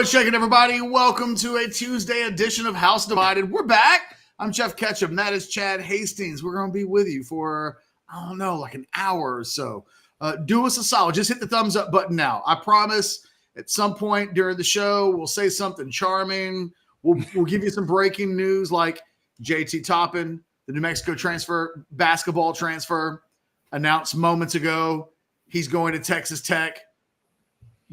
What's shaking, everybody? Welcome to a Tuesday edition of House Divided. We're back. I'm Jeff Ketchum. That is Chad Hastings. We're going to be with you for, I don't know, like an hour or so. Do us a solid. Just hit the thumbs up button now. I promise at some point during the show, we'll say something charming. We'll give you some breaking news like JT Toppin, the New Mexico basketball transfer, announced moments ago. He's going to Texas Tech.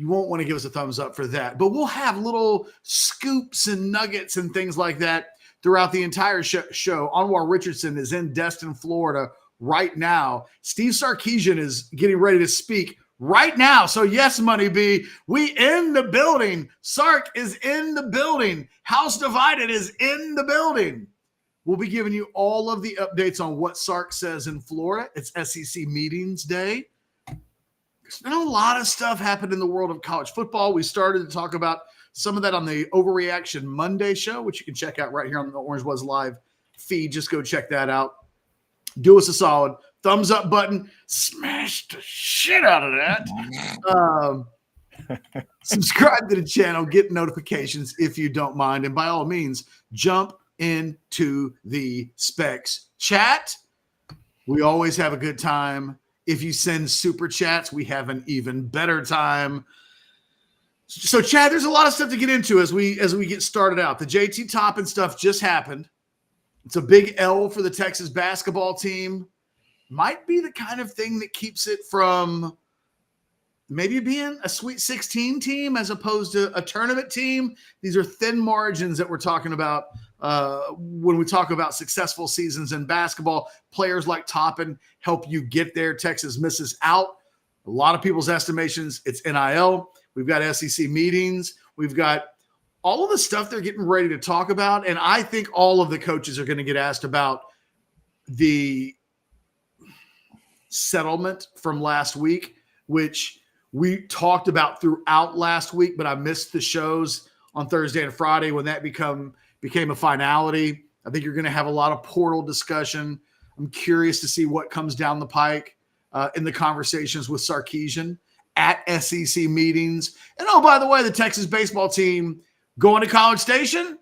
You won't want to give us a thumbs up for that. But we'll have little scoops and nuggets and things like that throughout the entire show. Anwar Richardson is in Destin, Florida right now. Steve Sarkeesian is getting ready to speak right now. So yes, Money B, we in the building. Sark is in the building. House Divided is in the building. We'll be giving you all of the updates on what Sark says in Florida. It's SEC Meetings Day. There's been a lot of stuff happened in the world of college football. We started to talk about some of that on the Overreaction Monday show, which you can check out right here on the Orange Was Live feed. Just go check that out. Do us a solid. Thumbs up button. Smash the shit out of that. Subscribe to the channel. Get notifications if you don't mind. And by all means, jump into the Specs chat. We always have a good time. If you send super chats, we have an even better time. So, Chad, there's a lot of stuff to get into as we get started out. The JT Toppin stuff just happened. It's a big L for the Texas basketball team. Might be the kind of thing that keeps it from maybe being a Sweet 16 team as opposed to a tournament team. These are thin margins that we're talking about when we talk about successful seasons in basketball. Players like Toppin help you get there. Texas misses out. A lot of people's estimations, it's NIL. We've got SEC meetings. We've got all of the stuff they're getting ready to talk about. And I think all of the coaches are going to get asked about the settlement from last week, which we talked about throughout last week, but I missed the shows on Thursday and Friday when that became a finality. I think you're going to have a lot of portal discussion. I'm curious to see what comes down the pike in the conversations with Sarkeesian at SEC meetings. And oh, by the way, the Texas baseball team going to College Station.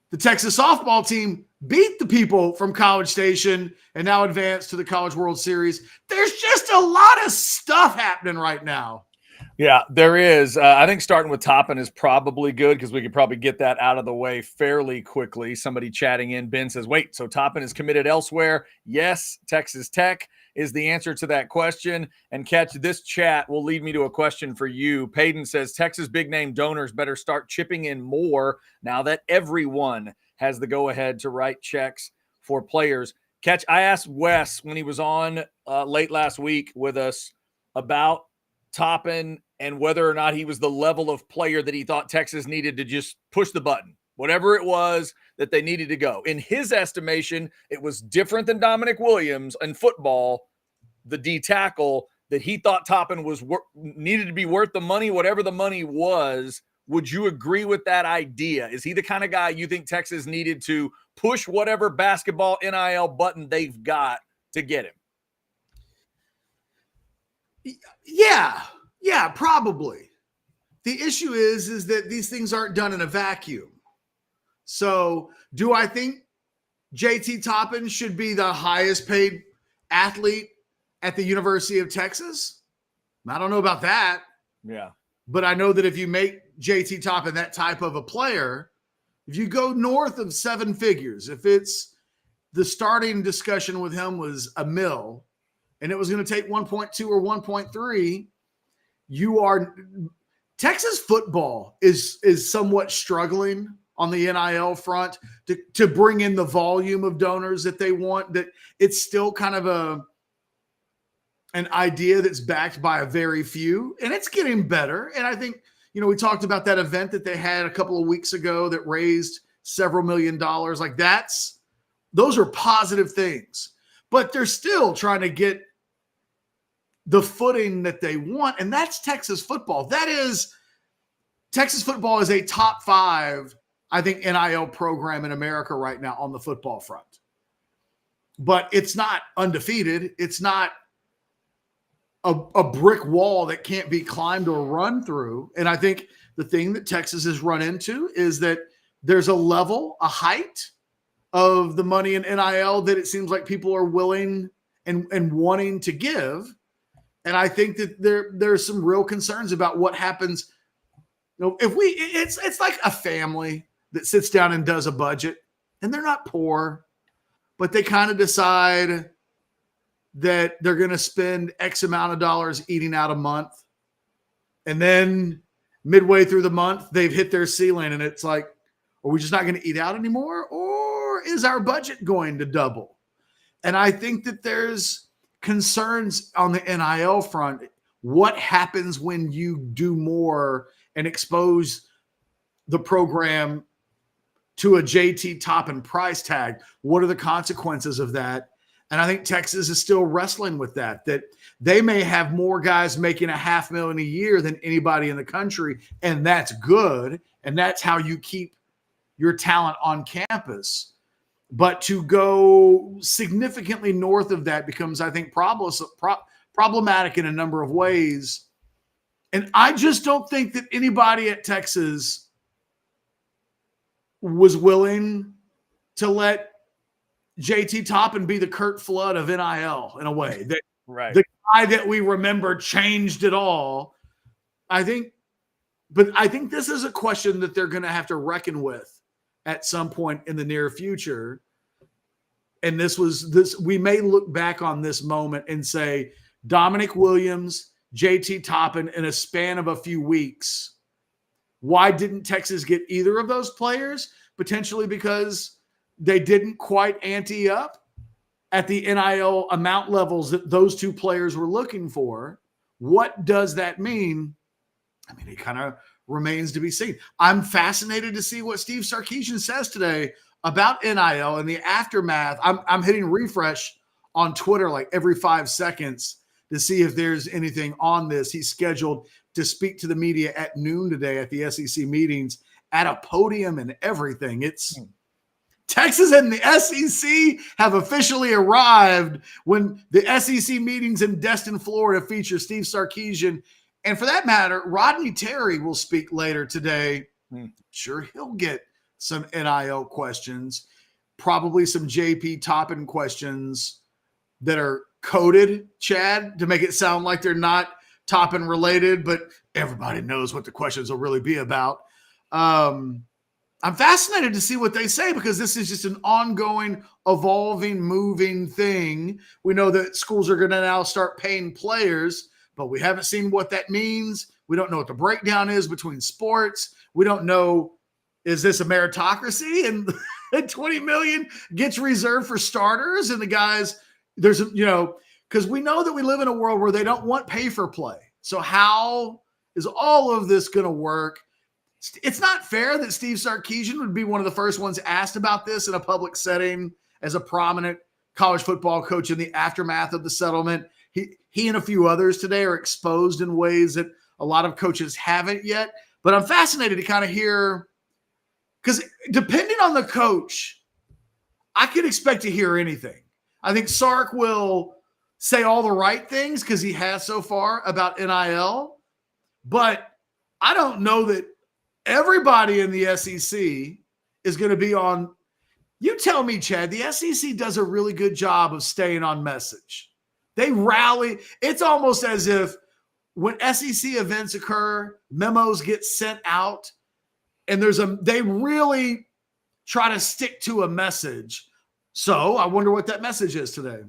The Texas softball team beat the people from College Station and now advanced to the College World Series. There's just a lot of stuff happening right now. Yeah, there is. I think starting with Toppin is probably good because we could probably get that out of the way fairly quickly. Somebody chatting in, Ben says, wait, so Toppin is committed elsewhere? Yes, Texas Tech is the answer to that question. And Catch, this chat will lead me to a question for you. Payton says, Texas big-name donors better start chipping in more now that everyone has the go-ahead to write checks for players. Catch, I asked Wes when he was on late last week with us about Toppin and whether or not he was the level of player that he thought Texas needed to just push the button, whatever it was that they needed to go. In his estimation, it was different than Dominic Williams in football, the D tackle, that he thought Toppin was needed to be worth the money, whatever the money was. Would you agree with that idea? Is he the kind of guy you think Texas needed to push whatever basketball NIL button they've got to get him? Yeah, probably. The issue is that these things aren't done in a vacuum. So do I think JT Toppin should be the highest paid athlete at the University of Texas? I don't know about that. Yeah. But I know that if you make JT Toppin that type of a player, if you go north of seven figures, if it's the starting discussion with him was $1 million and it was going to take 1.2 or 1.3, Texas football is somewhat struggling on the NIL front to bring in the volume of donors that they want. That it's still kind of an idea that's backed by a very few, and it's getting better. And I think, we talked about that event that they had a couple of weeks ago that raised several $1 million. Like those are positive things, but they're still trying to get the footing that they want. And that's Texas football. Texas football is a top 5, I think, NIL program in America right now on the football front. But it's not undefeated. It's not a brick wall that can't be climbed or run through. And I think the thing that Texas has run into is that there's a height of the money in NIL that it seems like people are willing and wanting to give. And I think that there's some real concerns about what happens. If it's like a family that sits down and does a budget, and they're not poor, but they kind of decide that they're going to spend X amount of dollars eating out a month. And then midway through the month, they've hit their ceiling, and it's like, are we just not going to eat out anymore? Or is our budget going to double? And I think that there's concerns on the NIL front. What happens when you do more and expose the program to a JT Toppin price tag? What are the consequences of that? And I think Texas is still wrestling with that they may have more guys making $500,000 a year than anybody in the country. And that's good. And that's how you keep your talent on campus. But to go significantly north of that becomes, I think, problematic in a number of ways. And I just don't think that anybody at Texas was willing to let JT Toppin be the Curt Flood of NIL in a way. That right. The guy that we remember changed it all. I think this is a question that they're going to have to reckon with at some point in the near future. And we may look back on this moment and say, Dominic Williams, JT Toppin, in a span of a few weeks. Why didn't Texas get either of those players? Potentially because they didn't quite ante up at the NIL amount levels that those two players were looking for. What does that mean? I mean, it kind of remains to be seen. I'm fascinated to see what Steve Sarkeesian says today about NIL and the aftermath. I'm hitting refresh on Twitter like every 5 seconds to see if there's anything on this. He's scheduled to speak to the media at noon today at the SEC meetings, at a podium and everything. It's Texas and the SEC have officially arrived when the SEC meetings in Destin, Florida feature Steve Sarkeesian. And for that matter, Rodney Terry will speak later today. Sure, he'll get some NIL questions, probably some JP Toppin questions that are coded, Chad, to make it sound like they're not Toppin related, but everybody knows what the questions will really be about. I'm fascinated to see what they say, because this is just an ongoing, evolving, moving thing. We know that schools are going to now start paying players, but we haven't seen what that means. We don't know what the breakdown is between sports. We don't know, is this a meritocracy and 20 million gets reserved for starters and the guys, because we know that we live in a world where they don't want pay for play. So how is all of this going to work? It's not fair that Steve Sarkeesian would be one of the first ones asked about this in a public setting as a prominent college football coach in the aftermath of the settlement. He and a few others today are exposed in ways that a lot of coaches haven't yet. But I'm fascinated to kind of hear, because depending on the coach, I could expect to hear anything. I think Sark will say all the right things because he has so far about NIL, but I don't know that everybody in the SEC is going to be on. You tell me, Chad, the SEC does a really good job of staying on message. They rally. It's almost as if when SEC events occur, memos get sent out, and they really try to stick to a message. So I wonder what that message is today.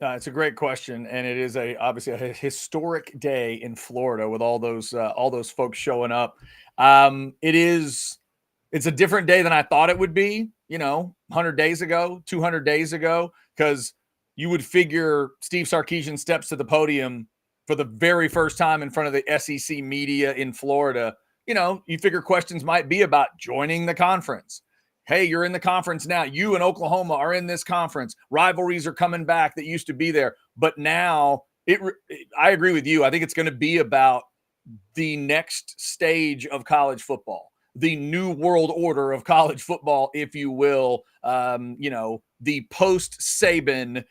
It's a great question, and it is obviously a historic day in Florida with all those folks showing up. It's a different day than I thought it would be, 100 days ago, 200 days ago, because you would figure Steve Sarkeesian steps to the podium for the very first time in front of the SEC media in Florida. You figure questions might be about joining the conference. Hey, you're in the conference now. You and Oklahoma are in this conference. Rivalries are coming back that used to be there. But now, I agree with you. I think it's going to be about the next stage of college football, the new world order of college football, if you will. The post-Saban,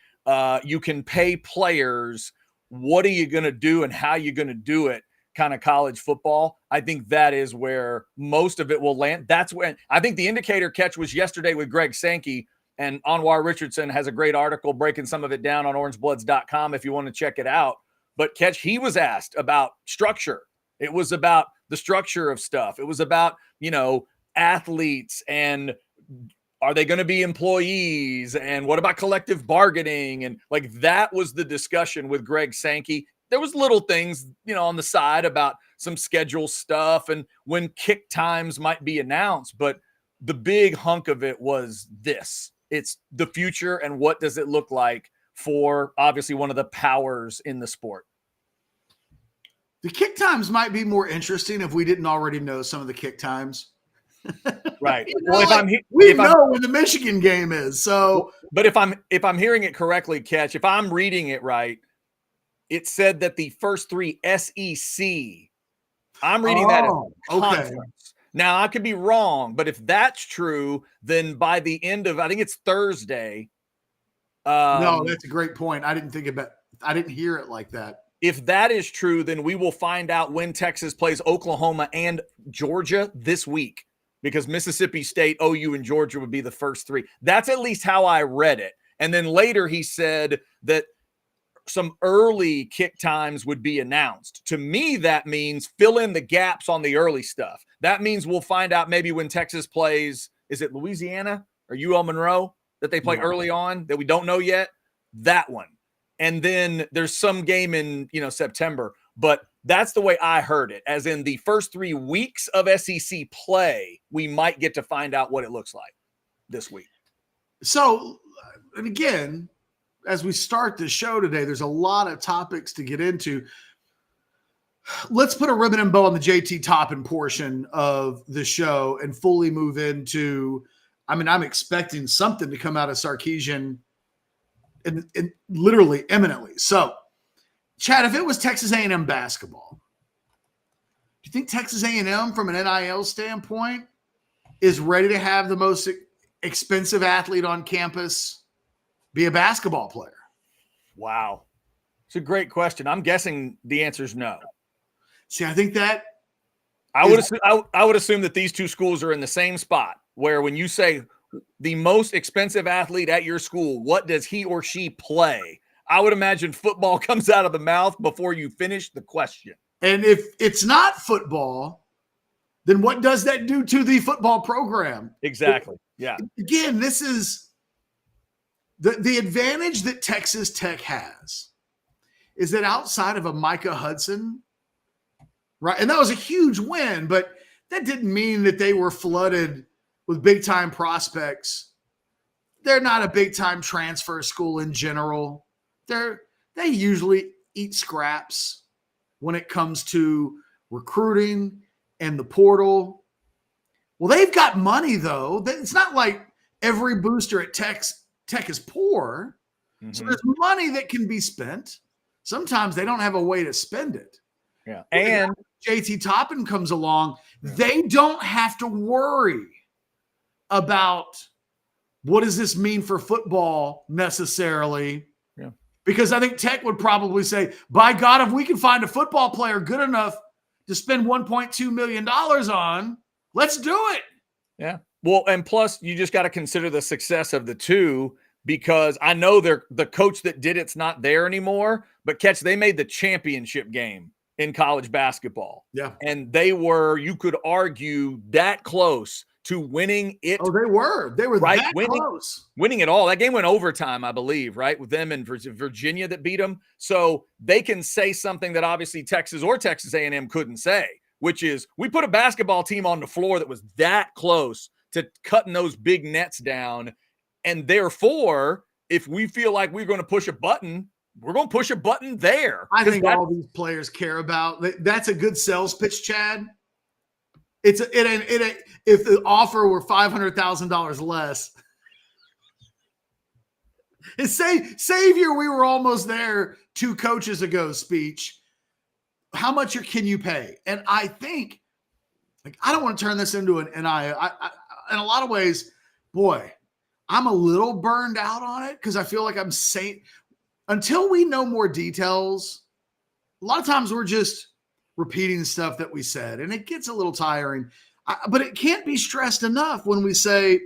you can pay players. What are you going to do and how are you going to do it? kind of college football. I think that is where most of it will land. That's when I think the indicator catch was yesterday with Greg Sankey, and Anwar Richardson has a great article breaking some of it down on orangebloods.com if you want to check it out. But catch, he was asked about structure. It was about the structure of stuff. It was about, athletes and are they going to be employees? And what about collective bargaining? And like that was the discussion with Greg Sankey. There was little things, on the side about some schedule stuff and when kick times might be announced. But the big hunk of it was this. It's the future and what does it look like for obviously one of the powers in the sport. The kick times might be more interesting if we didn't already know some of the kick times. Right. Well, we know when the Michigan game is. So, but if I'm hearing it correctly, Catch, if I'm reading it right, it said that the first 3 SEC. I'm reading that as conference. Okay. Now I could be wrong, but if that's true, then by the end of I think it's Thursday. No, that's a great point. I didn't hear it like that. If that is true, then we will find out when Texas plays Oklahoma and Georgia this week, because Mississippi State, OU, and Georgia would be the first 3. That's at least how I read it. And then later he said that some early kick times would be announced. To me, that means fill in the gaps on the early stuff. That means we'll find out maybe when Texas plays, is it Louisiana or UL Monroe that they play early on that we don't know yet? That one. And then there's some game in, September, but that's the way I heard it. As in the first 3 weeks of SEC play, we might get to find out what it looks like this week. So, and again, as we start the show today, there's a lot of topics to get into. Let's put a ribbon and bow on the JT Toppin portion of the show and fully move into, I'm expecting something to come out of Sarkeesian and literally imminently. So, Chad, if it was Texas A&M basketball, do you think Texas A&M from an NIL standpoint is ready to have the most expensive athlete on campus be a basketball player? Wow. It's a great question. I'm guessing the answer is no. See, I think that I would assume that these two schools are in the same spot where when you say the most expensive athlete at your school, what does he or she play? I would imagine football comes out of the mouth before you finish the question. And if it's not football, then what does that do to the football program? Exactly. Yeah. Again, this is the advantage that Texas Tech has is that outside of a Micah Hudson, right? And that was a huge win, but that didn't mean that they were flooded with big-time prospects. They're not a big-time transfer school in general. They usually eat scraps when it comes to recruiting and the portal. Well, they've got money, though. It's not like every booster at Tech is poor. Mm-hmm. So there's money that can be spent. Sometimes they don't have a way to spend it. Yeah. And JT Toppin comes along. They don't have to worry about what does this mean for football necessarily. Yeah. Because I think Tech would probably say, by God, if we can find a football player good enough to spend $1.2 million on, let's do it. Yeah. Well, and plus you just got to consider the success of the two, because I know the coach that did it's not there anymore, but Catch, they made the championship game in college basketball. Yeah. And they were, you could argue, that close to winning it. Oh, they were right? That close. Winning it all. That game went overtime, I believe, right? With them and Virginia that beat them. So they can say something that obviously Texas or Texas A&M couldn't say, which is we put a basketball team on the floor that was that close to cutting those big nets down. And therefore, if we feel like we're going to push a button, we're going to push a button there. I think all these players care about. That's a good sales pitch, Chad. If the offer were $500,000 less, it's Savior, we were almost there 2 coaches ago speech. How much can you pay? And I think, I don't want to turn this into an NIL. I in a lot of ways, boy, I'm a little burned out on it because I feel like I'm saying, until we know more details, a lot of times we're just repeating stuff that we said, and it gets a little tiring. But it can't be stressed enough when we say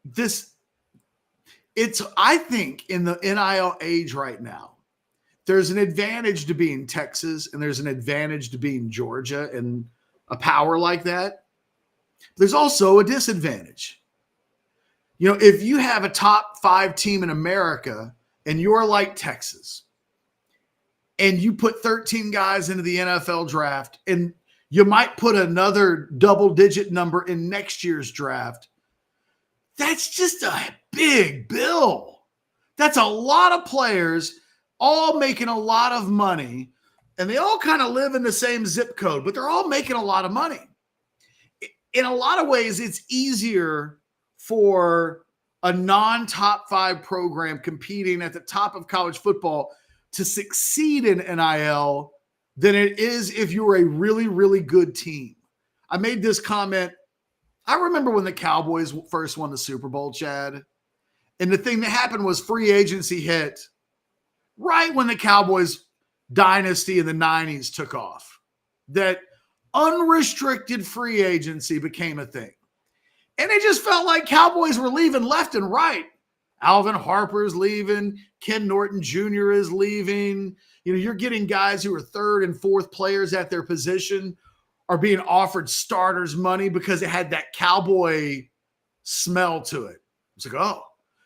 this. I think in the NIL age right now, there's an advantage to being Texas and there's an advantage to being Georgia and a power like that. There's also a disadvantage. If you have a top 5 team in America and you're like Texas and you put 13 guys into the NFL draft and you might put another double-digit number in next year's draft, that's just a big bill. That's a lot of players all making a lot of money, and they all kind of live in the same zip code, but they're all making a lot of money. In a lot of ways, it's easier for a non-top 5 program competing at the top of college football to succeed in NIL than it is if you're a really, really good team. I made this comment. I remember when the Cowboys first won the Super Bowl, Chad, and the thing that happened was free agency hit right when the Cowboys dynasty in the 90s took off. That unrestricted free agency became a thing. And it just felt like Cowboys were leaving left and right. Alvin Harper's leaving. Ken Norton Jr. is leaving. You're getting guys who are 3rd and 4th players at their position are being offered starters money because it had that Cowboy smell to it. It's like, oh,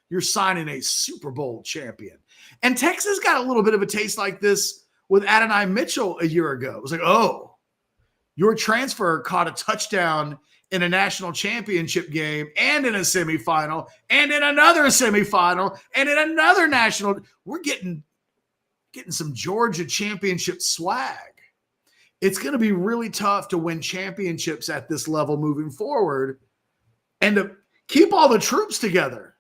you're signing a Super Bowl champion. And Texas got a little bit of a taste like this with Adonai Mitchell a year ago. It was like, oh, your transfer caught a touchdown in a national championship game and in a semifinal and in another semifinal and in another national. We're getting some Georgia championship swag. It's going to be really tough to win championships at this level moving forward and to keep all the troops together,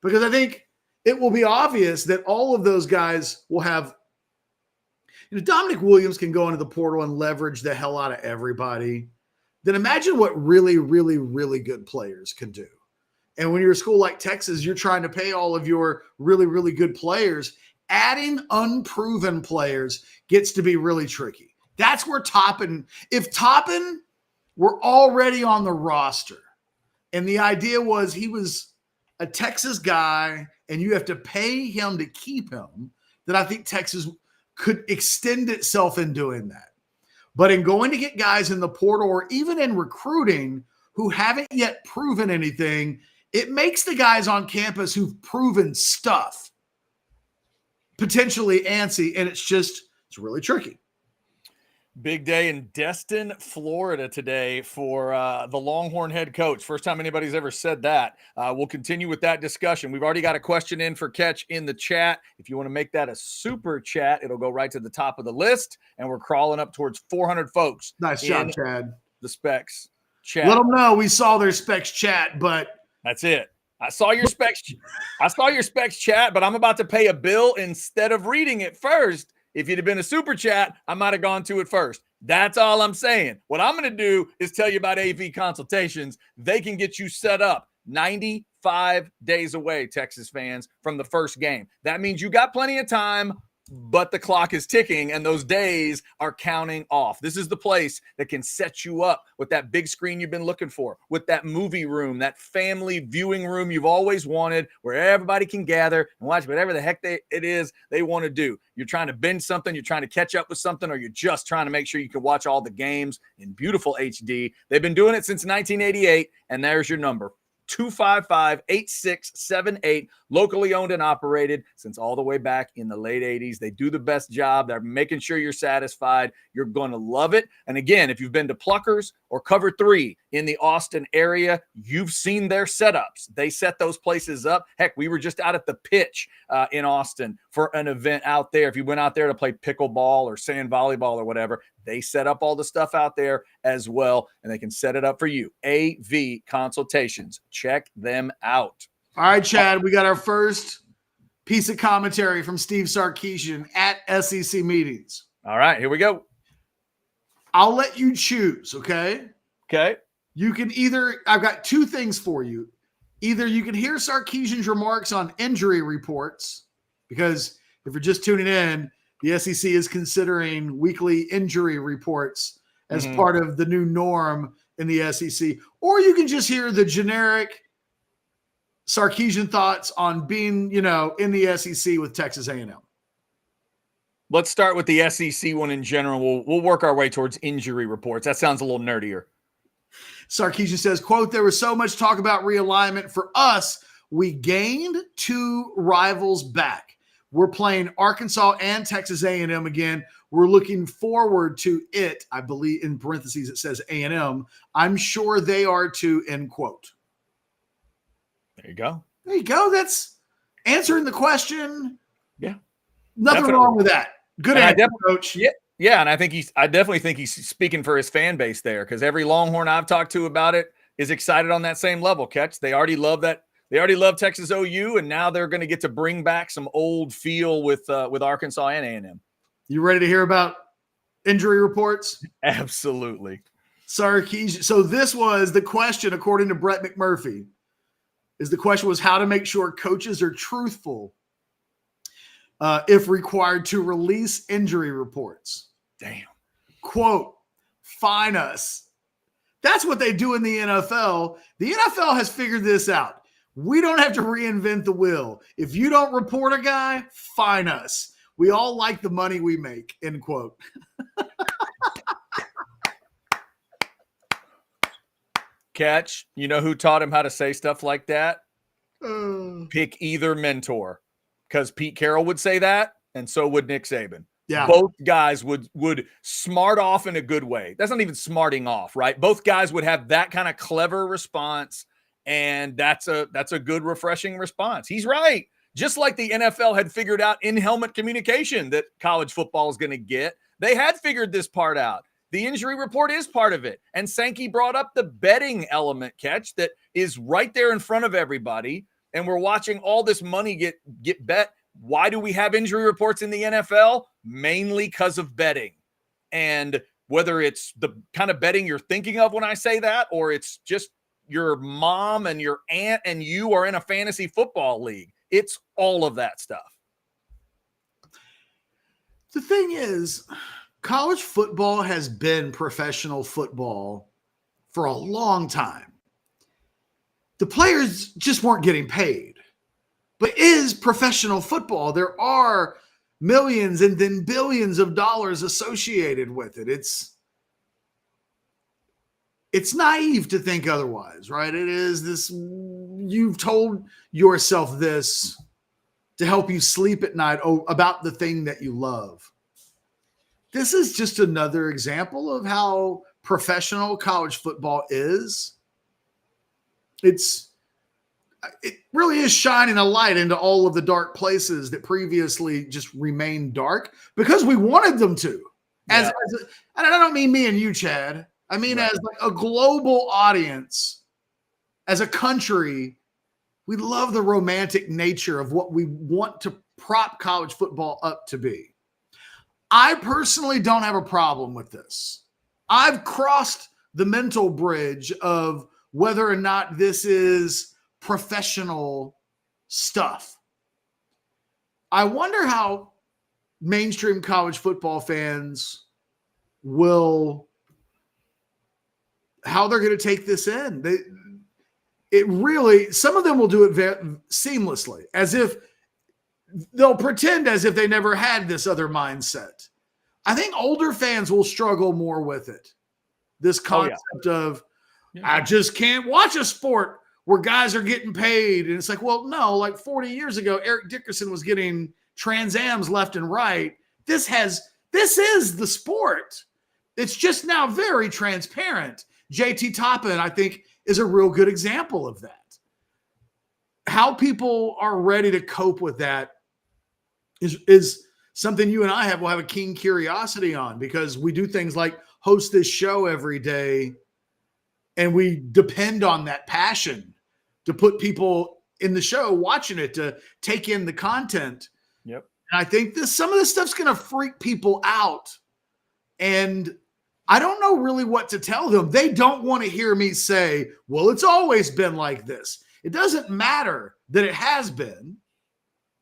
because I think it will be obvious that all of those guys will have, Dominic Williams can go into the portal and leverage the hell out of everybody. Then imagine what really, really, really good players can do. And when you're a school like Texas, you're trying to pay all of your really, really good players. Adding unproven players gets to be really tricky. That's where if Toppin were already on the roster and the idea was he was a Texas guy and you have to pay him to keep him, then I think Texas could extend itself in doing that. But in going to get guys in the portal or even in recruiting who haven't yet proven anything, it makes the guys on campus who've proven stuff potentially antsy, and it's really tricky. Big day in Destin, Florida today for the Longhorn head coach. First time anybody's ever said that. We'll continue with that discussion. We've already got a question in for Catch in the chat. If you want to make that a super chat, it'll go right to the top of the list, and we're crawling up towards 400 folks. Nice job, Chad. The Specs chat. Let them know we saw their Specs chat, but that's it. I saw your Specs. I saw your Specs chat, but I'm about to pay a bill instead of reading it first. If you'd have been a super chat, I might have gone to it first. That's all I'm saying. What I'm going to do is tell you about AV consultations. They can get you set up 95 days away, Texas fans, from the first game. That means you got plenty of time, but the clock is ticking and those days are counting off. This is the place that can set you up with that big screen you've been looking for, with that movie room, that family viewing room you've always wanted, where everybody can gather and watch whatever the heck it is they want to do. You're trying to binge something, you're trying to catch up with something, or you're just trying to make sure you can watch all the games in beautiful HD. They've been doing it since 1988, and there's your number. 255-8678, locally owned and operated since all the way back in the late 80s. They do the best job. They're making sure you're satisfied. You're going to love it. And again, if you've been to Pluckers or Cover 3 in the Austin area, you've seen their setups. They set those places up. Heck, we were just out at the Pitch in Austin for an event out there. If you went out there to play pickleball or sand volleyball or whatever, they set up all the stuff out there as well, and they can set it up for you. AV consultations. Check them out. All right, Chad, we got our first piece of commentary from Steve Sarkeesian at SEC meetings. All right, here we go. I'll let you choose, okay? Okay. You can I've got two things for you. Either you can hear Sarkeesian's remarks on injury reports, because if you're just tuning in, The SEC is considering weekly injury reports as part of the new norm in the SEC. Or you can just hear the generic Sarkeesian thoughts on being, in the SEC with Texas A&M. Let's start with the SEC one in general. We'll work our way towards injury reports. That sounds a little nerdier. Sarkeesian says, quote, "There was so much talk about realignment. For us, we gained 2 rivals back. We're playing Arkansas and Texas A&M again. We're looking forward to it." I believe in parentheses it says A&M. "I'm sure they are too," end quote. There you go. There you go. That's answering the question. Yeah. Nothing wrong with that. Good answer, Coach. Yeah, and I definitely think he's speaking for his fan base there, because every Longhorn I've talked to about it is excited on that same level. Catch. They already love that. They already love Texas OU, and now they're going to get to bring back some old feel with Arkansas and A&M. You ready to hear about injury reports? Absolutely. Sarkeesian. So this was the question, according to Brett McMurphy, the question was how to make sure coaches are truthful if required to release injury reports. Damn. Quote, "Fine us." That's what they do in the NFL. The NFL has figured this out. We don't have to reinvent the wheel. If you don't report a guy, fine us. We all like the money we make, end quote. Catch. You know who taught him how to say stuff like that? Pick either mentor. Because Pete Carroll would say that, and so would Nick Saban. Yeah. Both guys would smart off in a good way. That's not even smarting off, right? Both guys would have that kind of clever response, and that's a good, refreshing response. He's right. Just like the NFL had figured out in-helmet communication that college football is going to get, they had figured this part out. The injury report is part of it. And Sankey brought up the betting element, Catch, that is right there in front of everybody. And we're watching all this money get bet. Why do we have injury reports in the NFL? Mainly because of betting. And whether it's the kind of betting you're thinking of when I say that, or it's just your mom and your aunt and you are in a fantasy football league, it's all of that stuff. The thing is, college football has been professional football for a long time. The players just weren't getting paid. But is professional football. There are millions and then billions of dollars associated with it. It's naive to think otherwise, right? It is this, you've told yourself this to help you sleep at night about the thing that you love. This is just another example of how professional college football is. It really is shining a light into all of the dark places that previously just remained dark because we wanted them to. And I don't mean me and you, Chad. I mean, as like a global audience, as a country, we love the romantic nature of what we want to prop college football up to be. I personally don't have a problem with this. I've crossed the mental bridge of whether or not this is professional stuff. I wonder how mainstream college football fans how they're going to take this in. Some of them will do it very seamlessly, as if they'll pretend as if they never had this other mindset. I think older fans will struggle more with it. This concept of, I just can't watch a sport where guys are getting paid. And it's like, well, no, like 40 years ago, Eric Dickerson was getting Trans Ams left and right. This is the sport. It's just now very transparent. JT Toppin, I think, is a real good example of that. How people are ready to cope with that is something you and I will have a keen curiosity on, because we do things like host this show every day, and we depend on that passion to put people in the show watching it, to take in the content. Yep. And I think some of this stuff's going to freak people out. And I don't know really what to tell them. They don't want to hear me say, well, it's always been like this. It doesn't matter that it has been.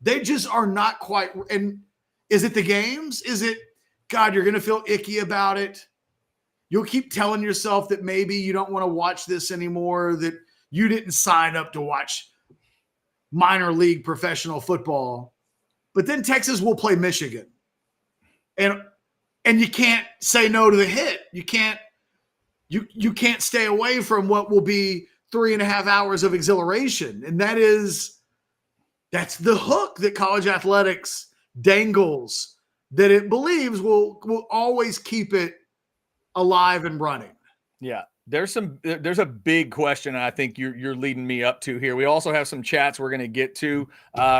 They just are not quite. And Is it the games? Is it, God, you're going to feel icky about it? You'll keep telling yourself that maybe you don't want to watch this anymore, that you didn't sign up to watch minor league professional football. But then Texas will play Michigan. And you can't say no to the hit. You can't stay away from what will be 3.5 hours of exhilaration. And that's the hook that college athletics dangles, that it believes will always keep it alive and running. Yeah. There's a big question I think you're leading me up to here. We also have some chats we're going to get to.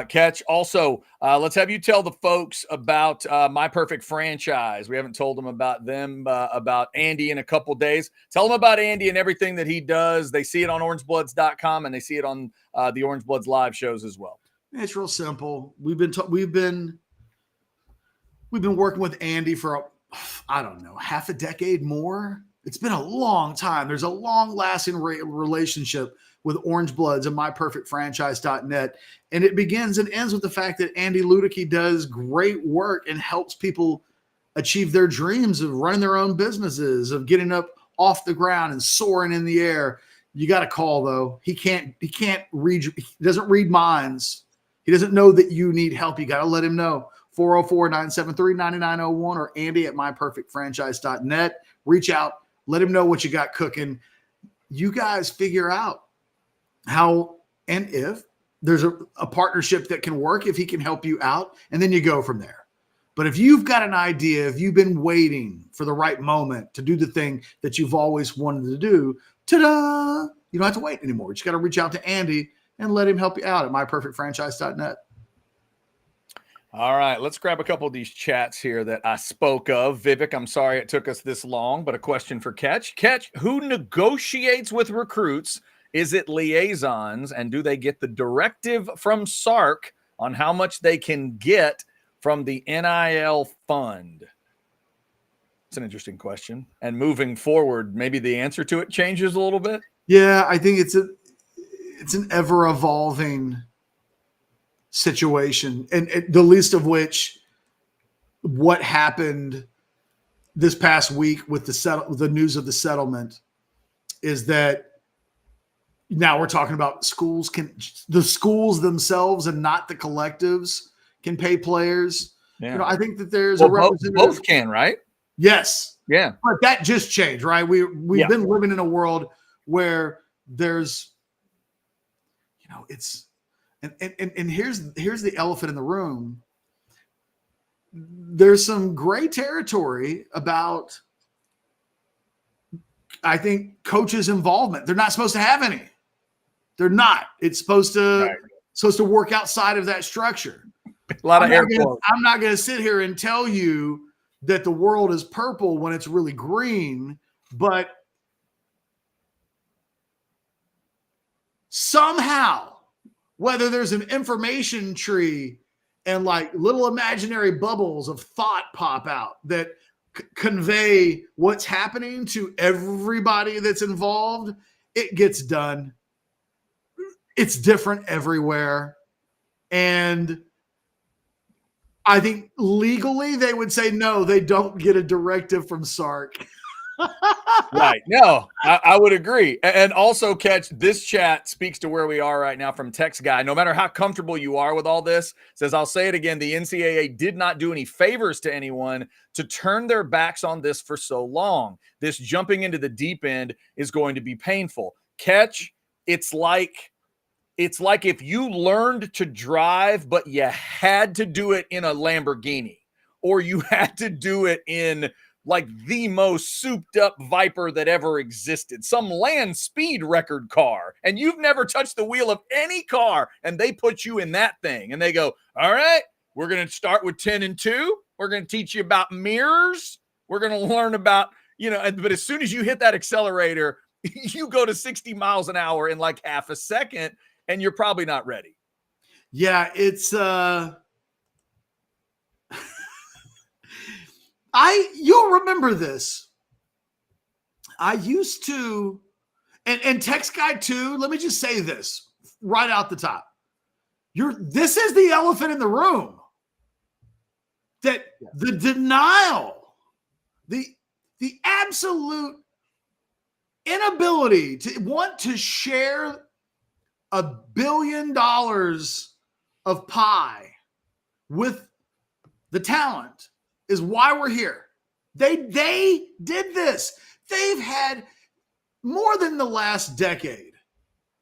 Catch. Also, let's have you tell the folks about My Perfect Franchise. We haven't told them about Andy in a couple days. Tell them about Andy and everything that he does. They see it on orangebloods.com and they see it on the Orange Bloods live shows as well. It's real simple. We've been working with Andy for I don't know, half a decade more. It's been a long time. There's a long-lasting relationship with Orange Bloods and myperfectfranchise.net. And it begins and ends with the fact that Andy Ludicky does great work and helps people achieve their dreams of running their own businesses, of getting up off the ground and soaring in the air. You got to call, though. He can't read. He doesn't read minds. He doesn't know that you need help. You got to let him know. 404-973-9901 or Andy at myperfectfranchise.net. Reach out. Let him know what you got cooking. You guys figure out how and if there's a partnership that can work, if he can help you out, and then you go from there. But if you've got an idea, if you've been waiting for the right moment to do the thing that you've always wanted to do, ta-da! You don't have to wait anymore. You just got to reach out to Andy and let him help you out at myperfectfranchise.net. All right, let's grab a couple of these chats here that I spoke of. Vivek, I'm sorry it took us this long, but a question for Catch. Catch, who negotiates with recruits? Is it liaisons? And do they get the directive from Sark on how much they can get from the NIL fund? It's an interesting question. And moving forward, maybe the answer to it changes a little bit? Yeah, I think it's an ever-evolving situation, and the least of which what happened this past week with the news of the settlement is that now we're talking about the schools themselves and not the collectives can pay players. Yeah. I think that there's a representative. Both can, right? Yes. Yeah. But that just changed, right? We've been living in a world where there's, it's, and here's the elephant in the room. There's some gray territory about, I think, coaches' involvement. They're not supposed to have any. They're not. It's supposed to work outside of that structure. A lot of air quotes. I'm not going to sit here and tell you that the world is purple when it's really green, but somehow, whether there's an information tree and like little imaginary bubbles of thought pop out that convey what's happening to everybody that's involved, it gets done. It's different everywhere. And I think legally they would say, no, they don't get a directive from Sark. Right. No, I would agree. And also, Catch, this chat speaks to where we are right now from Text Guy. No matter how comfortable you are with all this, says, I'll say it again, the NCAA did not do any favors to anyone to turn their backs on this for so long. This jumping into the deep end is going to be painful. Catch, it's like if you learned to drive, but you had to do it in a Lamborghini, or you had to do it in like the most souped up Viper that ever existed, some land speed record car, and you've never touched the wheel of any car, and they put you in that thing, and they go, all right, we're going to start with 10 and 2. We're going to teach you about mirrors. We're going to learn about, but as soon as you hit that accelerator, you go to 60 miles an hour in like half a second, and you're probably not ready. Yeah, it's you'll remember this. I used to, and Text Guy too, let me just say this right out the top. This is the elephant in the room. that the denial, the absolute inability to want to share $1 billion of pie with the talent is why we're here. They did this. They've had more than the last decade.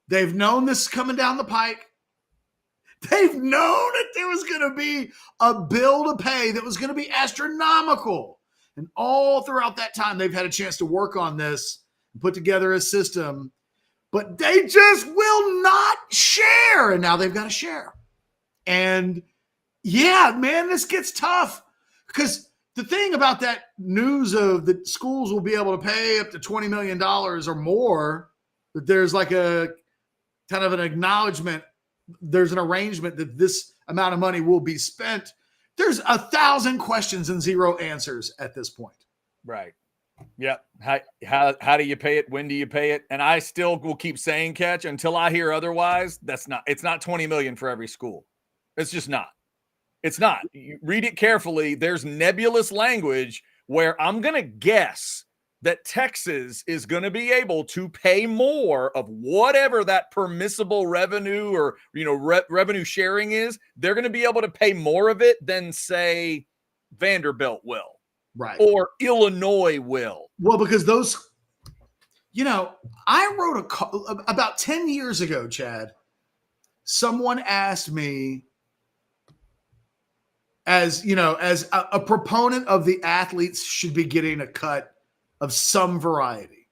They've known this is coming down the pike. They've known that there was going to be a bill to pay that was going to be astronomical. And all throughout that time, they've had a chance to work on this and put together a system, but they just will not share. And now they've got to share. And yeah, man, this gets tough because the thing about that news of the schools will be able to pay up to $20 million or more, that there's like a kind of an acknowledgement, there's an arrangement that this amount of money will be spent. There's 1,000 questions and 0 answers at this point. Right. Yep. How do you pay it? When do you pay it? And I still will keep saying, Catch, until I hear otherwise. It's not 20 million for every school. It's just not. It's not. You read it carefully. There's nebulous language where I'm going to guess that Texas is going to be able to pay more of whatever that permissible revenue or, revenue sharing is. They're going to be able to pay more of it than, say, Vanderbilt will. Right. Or Illinois will. Well, because those, I wrote about 10 years ago, Chad, someone asked me, as a proponent of the athletes should be getting a cut of some variety.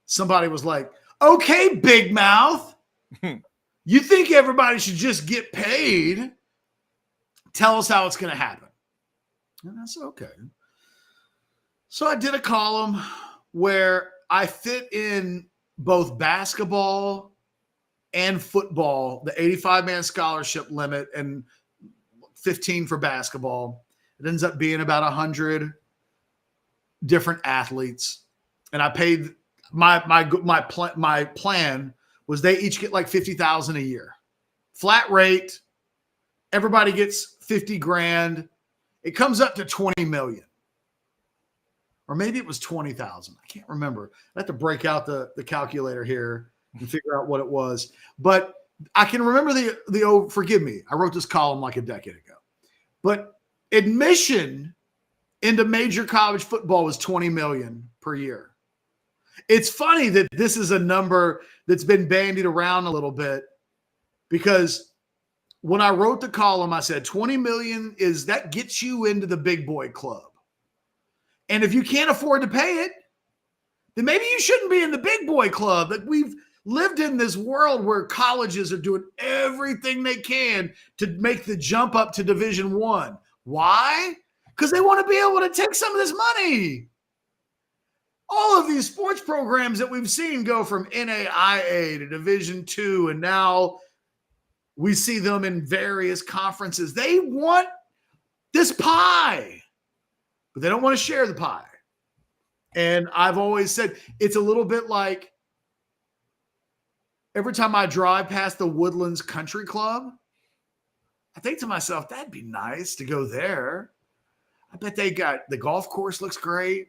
Somebody was like, okay, big mouth, you think everybody should just get paid? Tell us how it's going to happen. And I said, okay. So I did a column where I fit in both basketball and football, the 85-man scholarship limit, and 15 for basketball. It ends up being about 100 different athletes. And I paid my plan was they each get like $50,000 a year. Flat rate. Everybody gets 50 grand. It comes up to 20 million. Or maybe it was 20,000. I can't remember. I have to break out the calculator here and figure out what it was. But I can remember the forgive me. I wrote this column like a decade ago. But admission into major college football was 20 million per year. It's funny that this is a number that's been bandied around a little bit because when I wrote the column, I said 20 million that gets you into the big boy club. And if you can't afford to pay it, then maybe you shouldn't be in the big boy club. Like we've lived in this world where colleges are doing everything they can to make the jump up to Division I. Why? Because they want to be able to take some of this money. All of these sports programs that we've seen go from NAIA to Division II, and now we see them in various conferences. They want this pie, but they don't want to share the pie. And I've always said it's a little bit like every time I drive past the Woodlands Country Club, I think to myself, that'd be nice to go there. I bet they got the golf course looks great.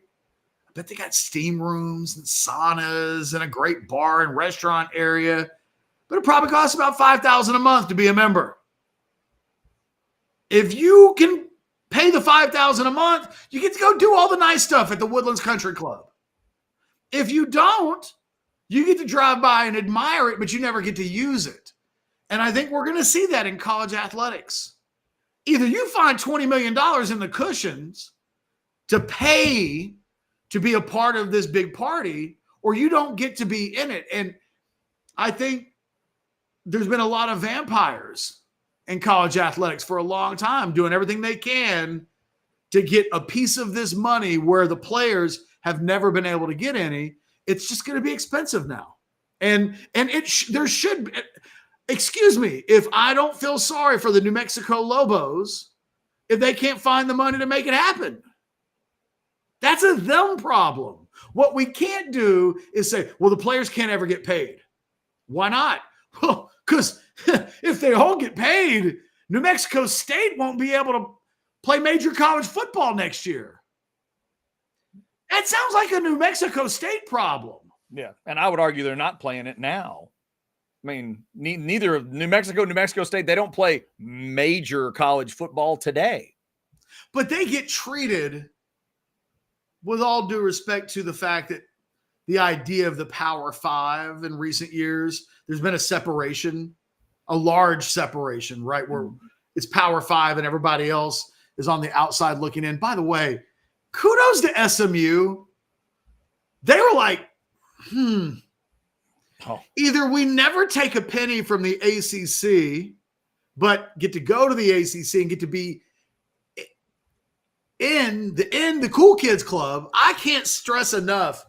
I bet they got steam rooms and saunas and a great bar and restaurant area. But it probably costs about $5,000 a month to be a member. If you can pay the $5,000 a month, you get to go do all the nice stuff at the Woodlands Country Club. If you don't, you get to drive by and admire it, but you never get to use it. And I think we're going to see that in college athletics. Either you find $20 million in the cushions to pay to be a part of this big party, or you don't get to be in it. And I think there's been a lot of vampires in college athletics for a long time doing everything they can to get a piece of this money where the players have never been able to get any. It's just going to be expensive now. And there should be, excuse me, if I don't feel sorry for the New Mexico Lobos, if they can't find the money to make it happen. That's a them problem. What we can't do is say, well, the players can't ever get paid. Why not? Well, because if they all get paid, New Mexico State won't be able to play major college football next year. That sounds like a New Mexico State problem. Yeah, and I would argue they're not playing it now. I mean, neither of New Mexico State, they don't play major college football today. But they get treated, with all due respect to the fact that the idea of the Power Five in recent years, there's been a separation, a large separation, right? Where it's Power Five and everybody else is on the outside looking in. By the way, kudos to SMU. They were like, either we never take a penny from the ACC, but get to go to the ACC and get to be in the cool kids club. I can't stress enough.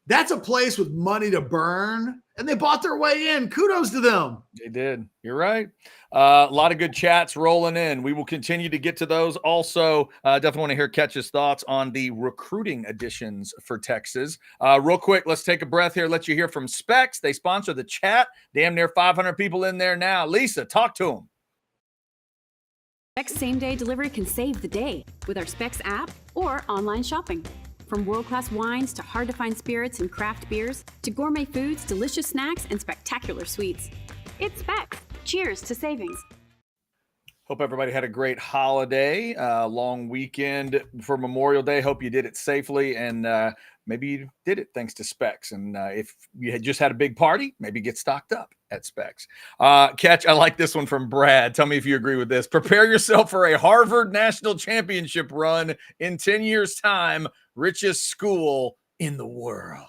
That's a place with money to burn, and they bought their way in. Kudos to them. They did. You're right. A lot of good chats rolling in. We will continue to get to those. Also, definitely want to hear Ketch's thoughts on the recruiting additions for Texas. Real quick, let's take a breath here. Let you hear from Specs. They sponsor the chat. Damn near 500 people in there now. Lisa, talk to them. Specs same-day delivery can save the day with our Specs app or online shopping. From world-class wines to hard-to-find spirits and craft beers to gourmet foods, delicious snacks, and spectacular sweets. It's Specs. Cheers to savings. Hope everybody had a great holiday, long weekend for Memorial Day. Hope you did it safely, and maybe you did it thanks to Specs. And if you had just had a big party, maybe get stocked up at Specs. Ketch, I like this one from Brad. Tell me if you agree with this. Prepare yourself for a Harvard national championship run in 10 years' time. Richest school in the world.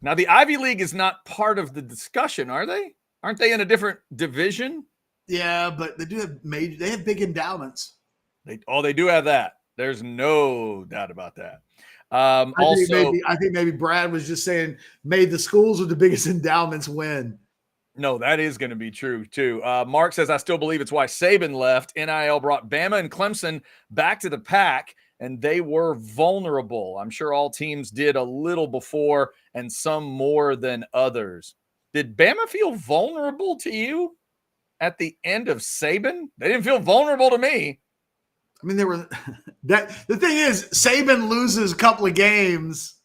Now, the Ivy League is not part of the discussion, are they? Aren't they in a different division? Yeah, but they do have they have big endowments. They do have that. There's no doubt about that. I think maybe Brad was just saying, made the schools with the biggest endowments win. No, that is going to be true, too. Mark says, I still believe it's why Saban left. NIL brought Bama and Clemson back to the pack, and they were vulnerable. I'm sure all teams did a little before and some more than others. Did Bama feel vulnerable to you at the end of Saban? They didn't feel vulnerable to me. I mean, they were the thing is, Saban loses a couple of games.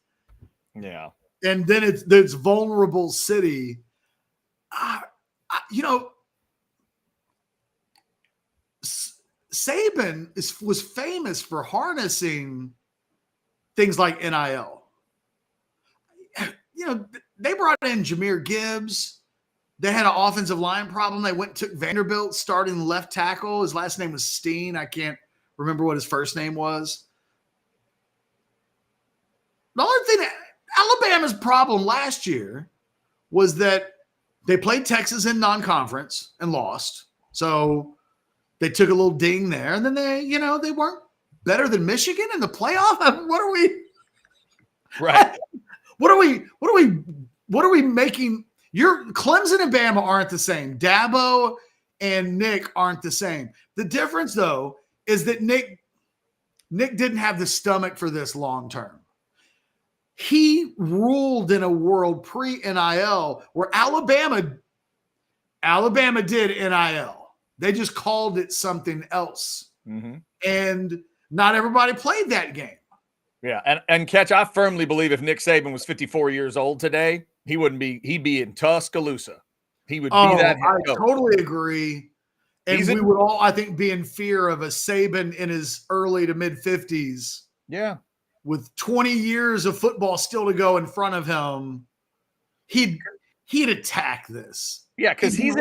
Yeah. And then it's vulnerable city. Saban was famous for harnessing things like NIL. They brought in Jahmyr Gibbs. They had an offensive line problem. They took Vanderbilt starting left tackle. His last name was Steen. I can't remember what his first name was. The only thing Alabama's problem last year was that they played Texas in non-conference and lost. So they took a little ding there. And then they weren't better than Michigan in the playoff. What are we? Right. What are we making? Your Clemson and Bama aren't the same. Dabo and Nick aren't the same. The difference, though, is that Nick didn't have the stomach for this long term. He ruled in a world pre-NIL where Alabama did NIL. They just called it something else. Mm-hmm. And not everybody played that game. Yeah. And Ketch, I firmly believe if Nick Saban was 54 years old today, he'd be in Tuscaloosa. He would be that. I totally agree. And we would all, I think, be in fear of a Saban in his early to mid 50s. Yeah. With 20 years of football still to go in front of him, he'd attack this. Yeah, because he's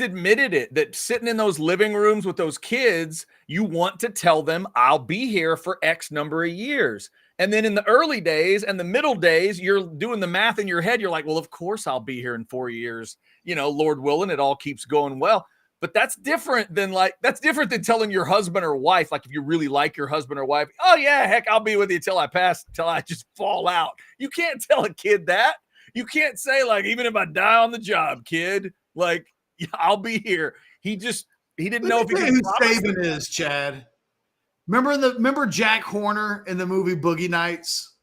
admitted it, that sitting in those living rooms with those kids, you want to tell them, I'll be here for X number of years. And then in the early days and the middle days, you're doing the math in your head. You're like, well, of course I'll be here in 4 years. Lord willing, it all keeps going well. But that's different than telling your husband or wife, like if you really like your husband or wife, oh yeah, heck, I'll be with you till I just fall out. You can't tell a kid that. You can't say, like, even if I die on the job, kid, like, I'll be here. He didn't know if he could. Who Saban is, Chad? Remember Jack Horner in the movie Boogie Nights?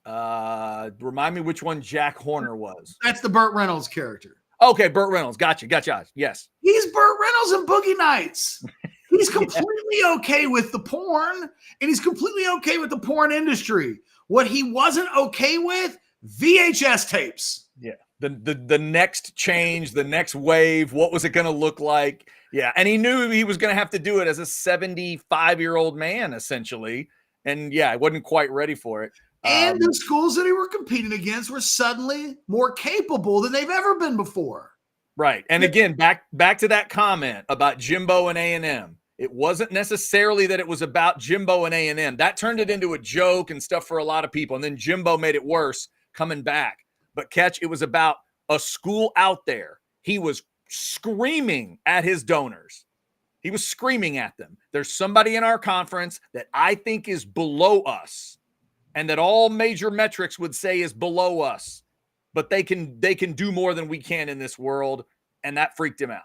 Remind me which one Jack Horner was. That's the Burt Reynolds character. Okay, Burt Reynolds. Gotcha. Yes. He's Burt Reynolds and Boogie Nights. He's completely okay with the porn, and he's completely okay with the porn industry. What he wasn't okay with, VHS tapes. Yeah. The next change, the next wave, what was it going to look like? Yeah. And he knew he was going to have to do it as a 75-year-old man, essentially. And yeah, I wasn't quite ready for it. And the schools that he were competing against were suddenly more capable than they've ever been before. Right. And again, back to that comment about Jimbo and A&M. It wasn't necessarily that it was about Jimbo and A&M. That turned it into a joke and stuff for a lot of people. And then Jimbo made it worse coming back. But Catch, it was about a school out there. He was screaming at his donors. He was screaming at them. There's somebody in our conference that I think is below us, and that all major metrics would say is below us, but they can do more than we can in this world, and that freaked him out.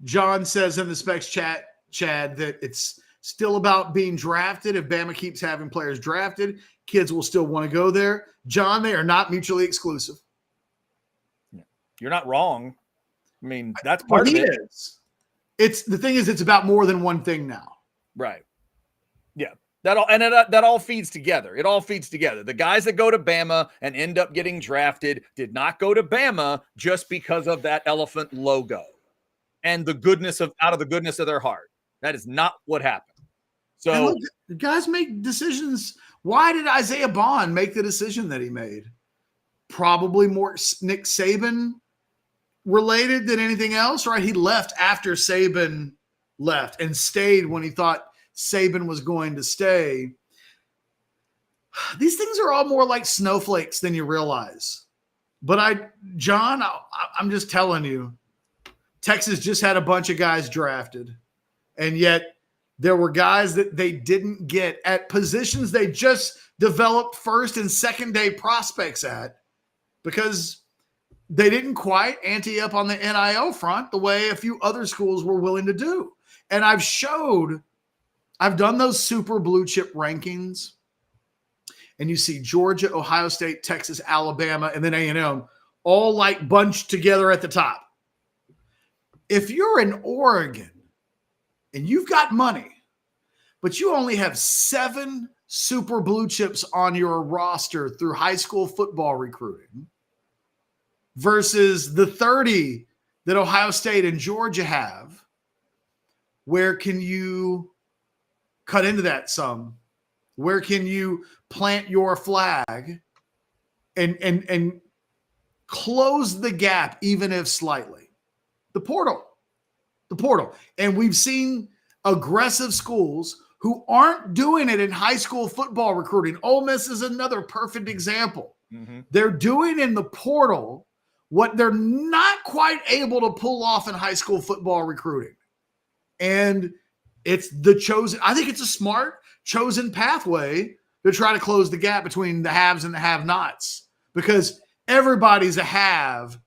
John says in the Specs chat, Chad, that it's still about being drafted. If Bama keeps having players drafted, kids will still want to go there. John, they are not mutually exclusive. You're not wrong. I mean, that's part of it. It's the thing is, it's about more than one thing now. Right. Yeah. That all feeds together. It all feeds together. The guys that go to Bama and end up getting drafted did not go to Bama just because of that elephant logo and out of the goodness of their heart. That is not what happened. So look, guys make decisions. Why did Isaiah Bond make the decision that he made? Probably more Nick Saban related than anything else, right? He left after Saban left and stayed when he thought Saban was going to stay. These things are all more like snowflakes than you realize. But John, I'm just telling you, Texas just had a bunch of guys drafted, and yet there were guys that they didn't get at positions they just developed first and second day prospects at because they didn't quite ante up on the NIL front the way a few other schools were willing to do. And I've done those super blue chip rankings, and you see Georgia, Ohio State, Texas, Alabama, and then A&M all like bunched together at the top. If you're in Oregon and you've got money, but you only have 7 super blue chips on your roster through high school football recruiting versus the 30 that Ohio State and Georgia have, where can you cut into that some? Where can you plant your flag and close the gap, even if slightly? The portal. And we've seen aggressive schools who aren't doing it in high school football recruiting. Ole Miss is another perfect example. Mm-hmm. They're doing in the portal what they're not quite able to pull off in high school football recruiting. And it's I think it's a smart chosen pathway to try to close the gap between the haves and the have-nots, because everybody's a have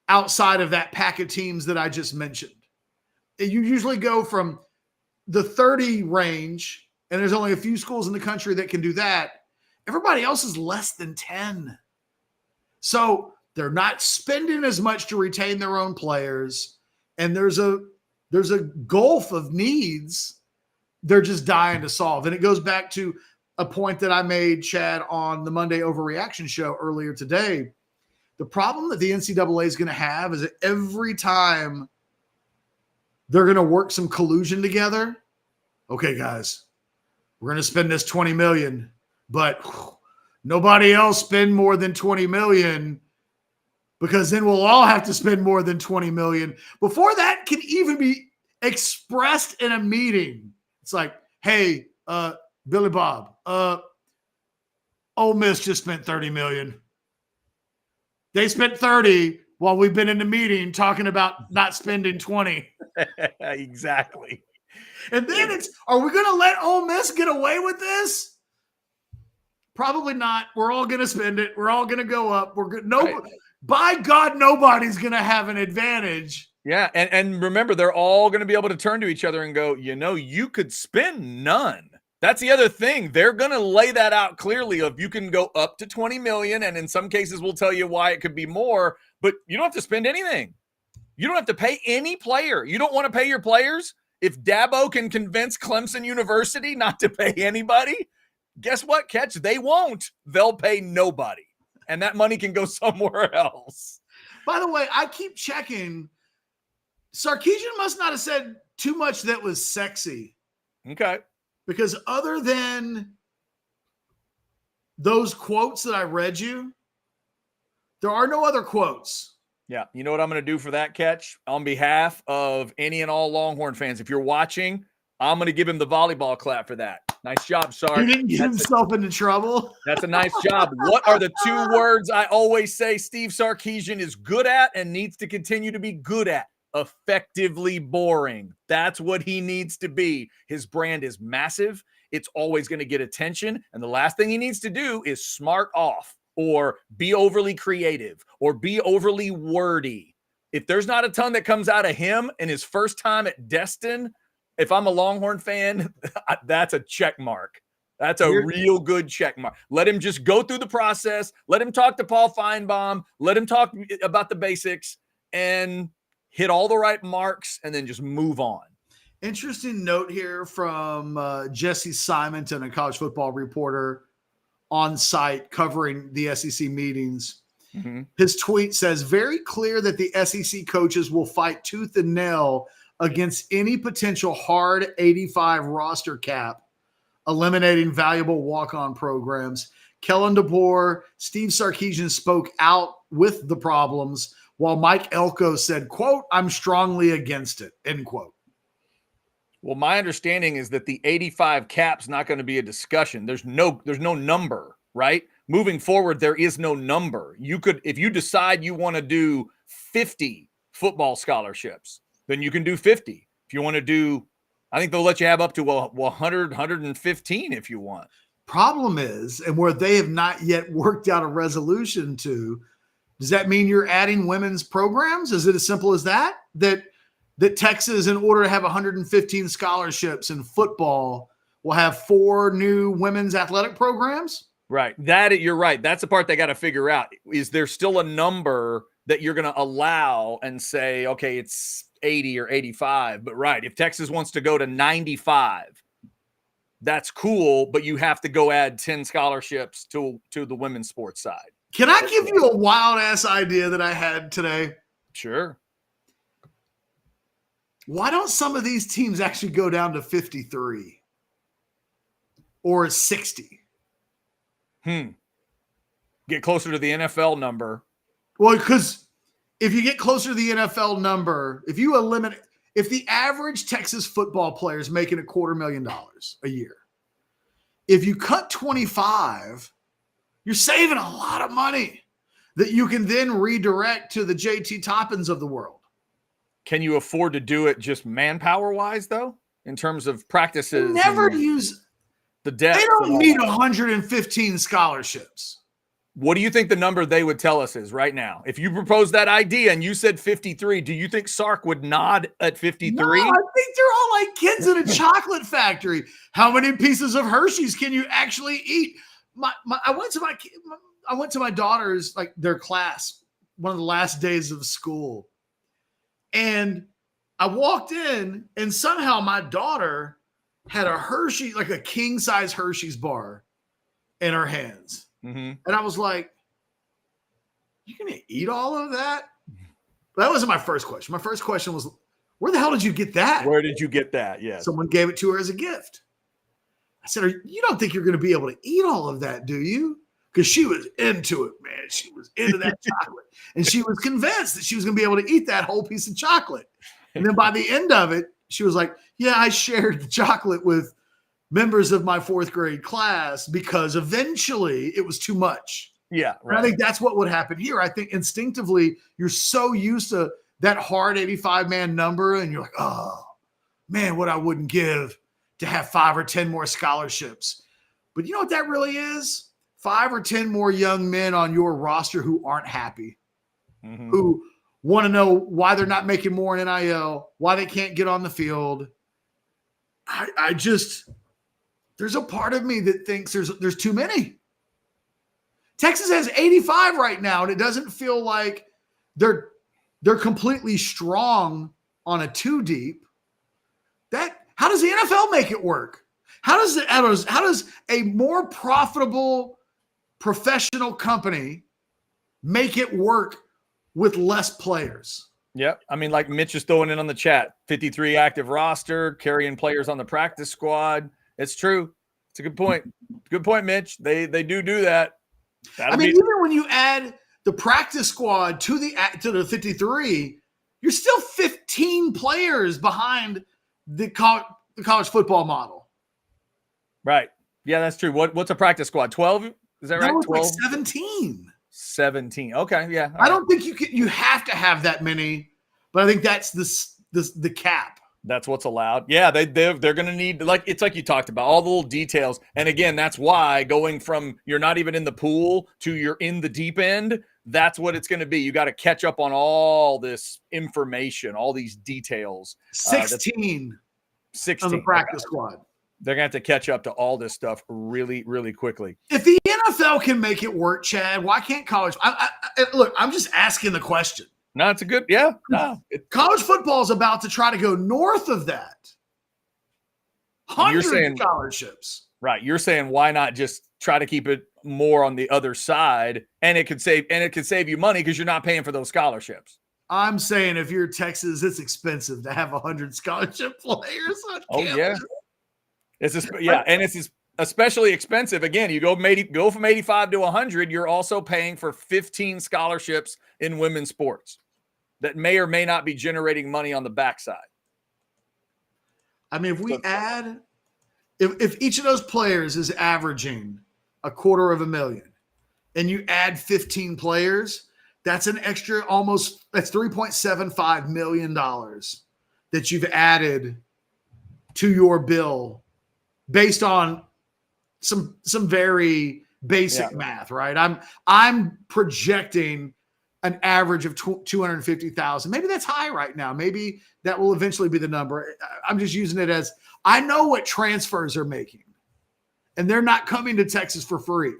outside of that pack of teams that I just mentioned. You usually go from the 30 range, and there's only a few schools in the country that can do that. Everybody else is less than 10. So they're not spending as much to retain their own players, and there's a gulf of needs they're just dying to solve. And it goes back to a point that I made, Chad, on the Monday Overreaction show earlier today. The problem that the NCAA is going to have is that every time they're going to work some collusion together, okay, guys, we're going to spend this $20 million, but nobody else spend more than $20 million, because then we'll all have to spend more than $20 million. Before that can even be expressed in a meeting, it's like, hey, Billy Bob, Ole Miss just spent $30 million. They spent 30 while we've been in the meeting talking about not spending 20. Exactly. And then are we going to let Ole Miss get away with this? Probably not. We're all going to spend it. We're all going to go up. We're good. No, right. By God, nobody's going to have an advantage. Yeah. And remember, they're all going to be able to turn to each other and go, you could spend none. That's the other thing. They're going to lay that out clearly of you can go up to 20 million. And in some cases, we'll tell you why it could be more, but you don't have to spend anything. You don't have to pay any player. You don't want to pay your players. If Dabo can convince Clemson University not to pay anybody, guess what, Catch? They won't. They'll pay nobody. And that money can go somewhere else. By the way, I keep checking. Sarkeesian must not have said too much that was sexy. Okay. Because other than those quotes that I read you, there are no other quotes. Yeah. You know what I'm going to do for that, Catch? On behalf of any and all Longhorn fans, if you're watching, I'm going to give him the volleyball clap for that. Nice job, Sark. He didn't get himself into trouble. That's a nice job. What are the two words I always say Steve Sarkeesian is good at and needs to continue to be good at? Effectively boring. That's what he needs to be. His brand is massive. It's always going to get attention. And the last thing he needs to do is smart off or be overly creative or be overly wordy. If there's not a ton that comes out of him in his first time at Destin, if I'm a Longhorn fan, that's a check mark. That's a real good check mark. Let him just go through the process. Let him talk to Paul Feinbaum. Let him talk about the basics and hit all the right marks and then just move on. Interesting note here from Jesse Simonton, a college football reporter on site covering the SEC meetings. Mm-hmm. His tweet says, very clear that the SEC coaches will fight tooth and nail against any potential hard 85 roster cap, eliminating valuable walk-on programs. Kellen DeBoer, Steve Sarkeesian spoke out with the problems, while Mike Elko said, quote, I'm strongly against it, end quote. Well, my understanding is that the 85 cap's not going to be a discussion. There's no number, right? Moving forward, there is no number. You could, if you decide you want to do 50 football scholarships, then you can do 50. If you want to do, I think they'll let you have up to 100, 115 if you want. Problem is, and where they have not yet worked out a resolution to, does that mean you're adding women's programs? Is it as simple as that? That Texas, in order to have 115 scholarships in football, will have 4 new women's athletic programs? Right. You're right. That's the part they got to figure out. Is there still a number that you're going to allow and say, okay, it's 80 or 85? But right, if Texas wants to go to 95, that's cool, but you have to go add 10 scholarships to the women's sports side. Can I give you a wild-ass idea that I had today? Sure. Why don't some of these teams actually go down to 53 or 60? Get closer to the NFL number. Well, because if you get closer to the NFL number, if the average Texas football player is making $250,000 a year, if you cut 25, you're saving a lot of money that you can then redirect to the JT Toppins of the world. Can you afford to do it just manpower-wise, though, in terms of practices? Never use the depth. They don't need 115 scholarships. What do you think the number they would tell us is right now? If you proposed that idea and you said 53, do you think Sark would nod at 53? No, I think they're all like kids in a chocolate factory. How many pieces of Hershey's can you actually eat? I went to my daughter's, like, their class, one of the last days of school. And I walked in and somehow my daughter had a Hershey, like a king size Hershey's bar in her hands. Mm-hmm. And I was like, you going to eat all of that? But that wasn't my first question. My first question was, where the hell did you get that? Where did you get that? Yes. Someone gave it to her as a gift. I said, you don't think you're going to be able to eat all of that, do you? Because she was into it, man. She was into that chocolate. And she was convinced that she was going to be able to eat that whole piece of chocolate. And then by the end of it, she was like, yeah, I shared the chocolate with members of my 4th grade class because eventually it was too much. Yeah, right. And I think that's what would happen here. I think instinctively you're so used to that hard 85-man number and you're like, oh, man, what I wouldn't give to have 5 or 10 more scholarships. But you know what that really is? 5 or 10 more young men on your roster who aren't happy, who want to know why they're not making more in NIL, why they can't get on the field. there's a part of me that thinks there's too many. Texas has 85 right now, and it doesn't feel like they're completely strong on a 2 deep. How does the NFL make it work? How does a more profitable professional company make it work with less players? Yep. I mean, like Mitch is throwing in on the chat, 53 active roster, carrying players on the practice squad. It's true. It's a good point. Good point, Mitch. They do that. Even when you add the practice squad to the 53, you're still 15 players behind the college football model. Right. Yeah, that's true. What's a practice squad? 12? Is that right? 12? 12? Like 17. 17. Okay, yeah. I don't think you have to have that many, but I think that's the cap. That's what's allowed. Yeah, they're going to need, like, it's like you talked about, all the little details. And again, that's why going from you're not even in the pool to you're in the deep end, that's what it's going to be. You got to catch up on all this information, all these details. 16 on the practice squad. They're going to have to catch up to all this stuff really, really quickly. If the NFL can make it work, Chad, why can't college? Look, I'm just asking the question. No, it's a good, yeah. No, college football is about to try to go north of that. Hundreds of scholarships. Right. You're saying why not just try to keep it more on the other side, and it could save you money because you're not paying for those scholarships. I'm saying if you're Texas, it's expensive to have 100 scholarship players on campus. Yeah. And it's especially expensive. Again, you go from 85 to 100, you're also paying for 15 scholarships in women's sports that may or may not be generating money on the backside. I mean, if each of those players is averaging $250,000 and you add 15 players, that's an extra that's $3.75 million that you've added to your bill based on some very basic math, right? I'm projecting an average of 250,000. Maybe that's high right now. Maybe that will eventually be the number. I'm just using it as I know what transfers are making, and they're not coming to Texas for free.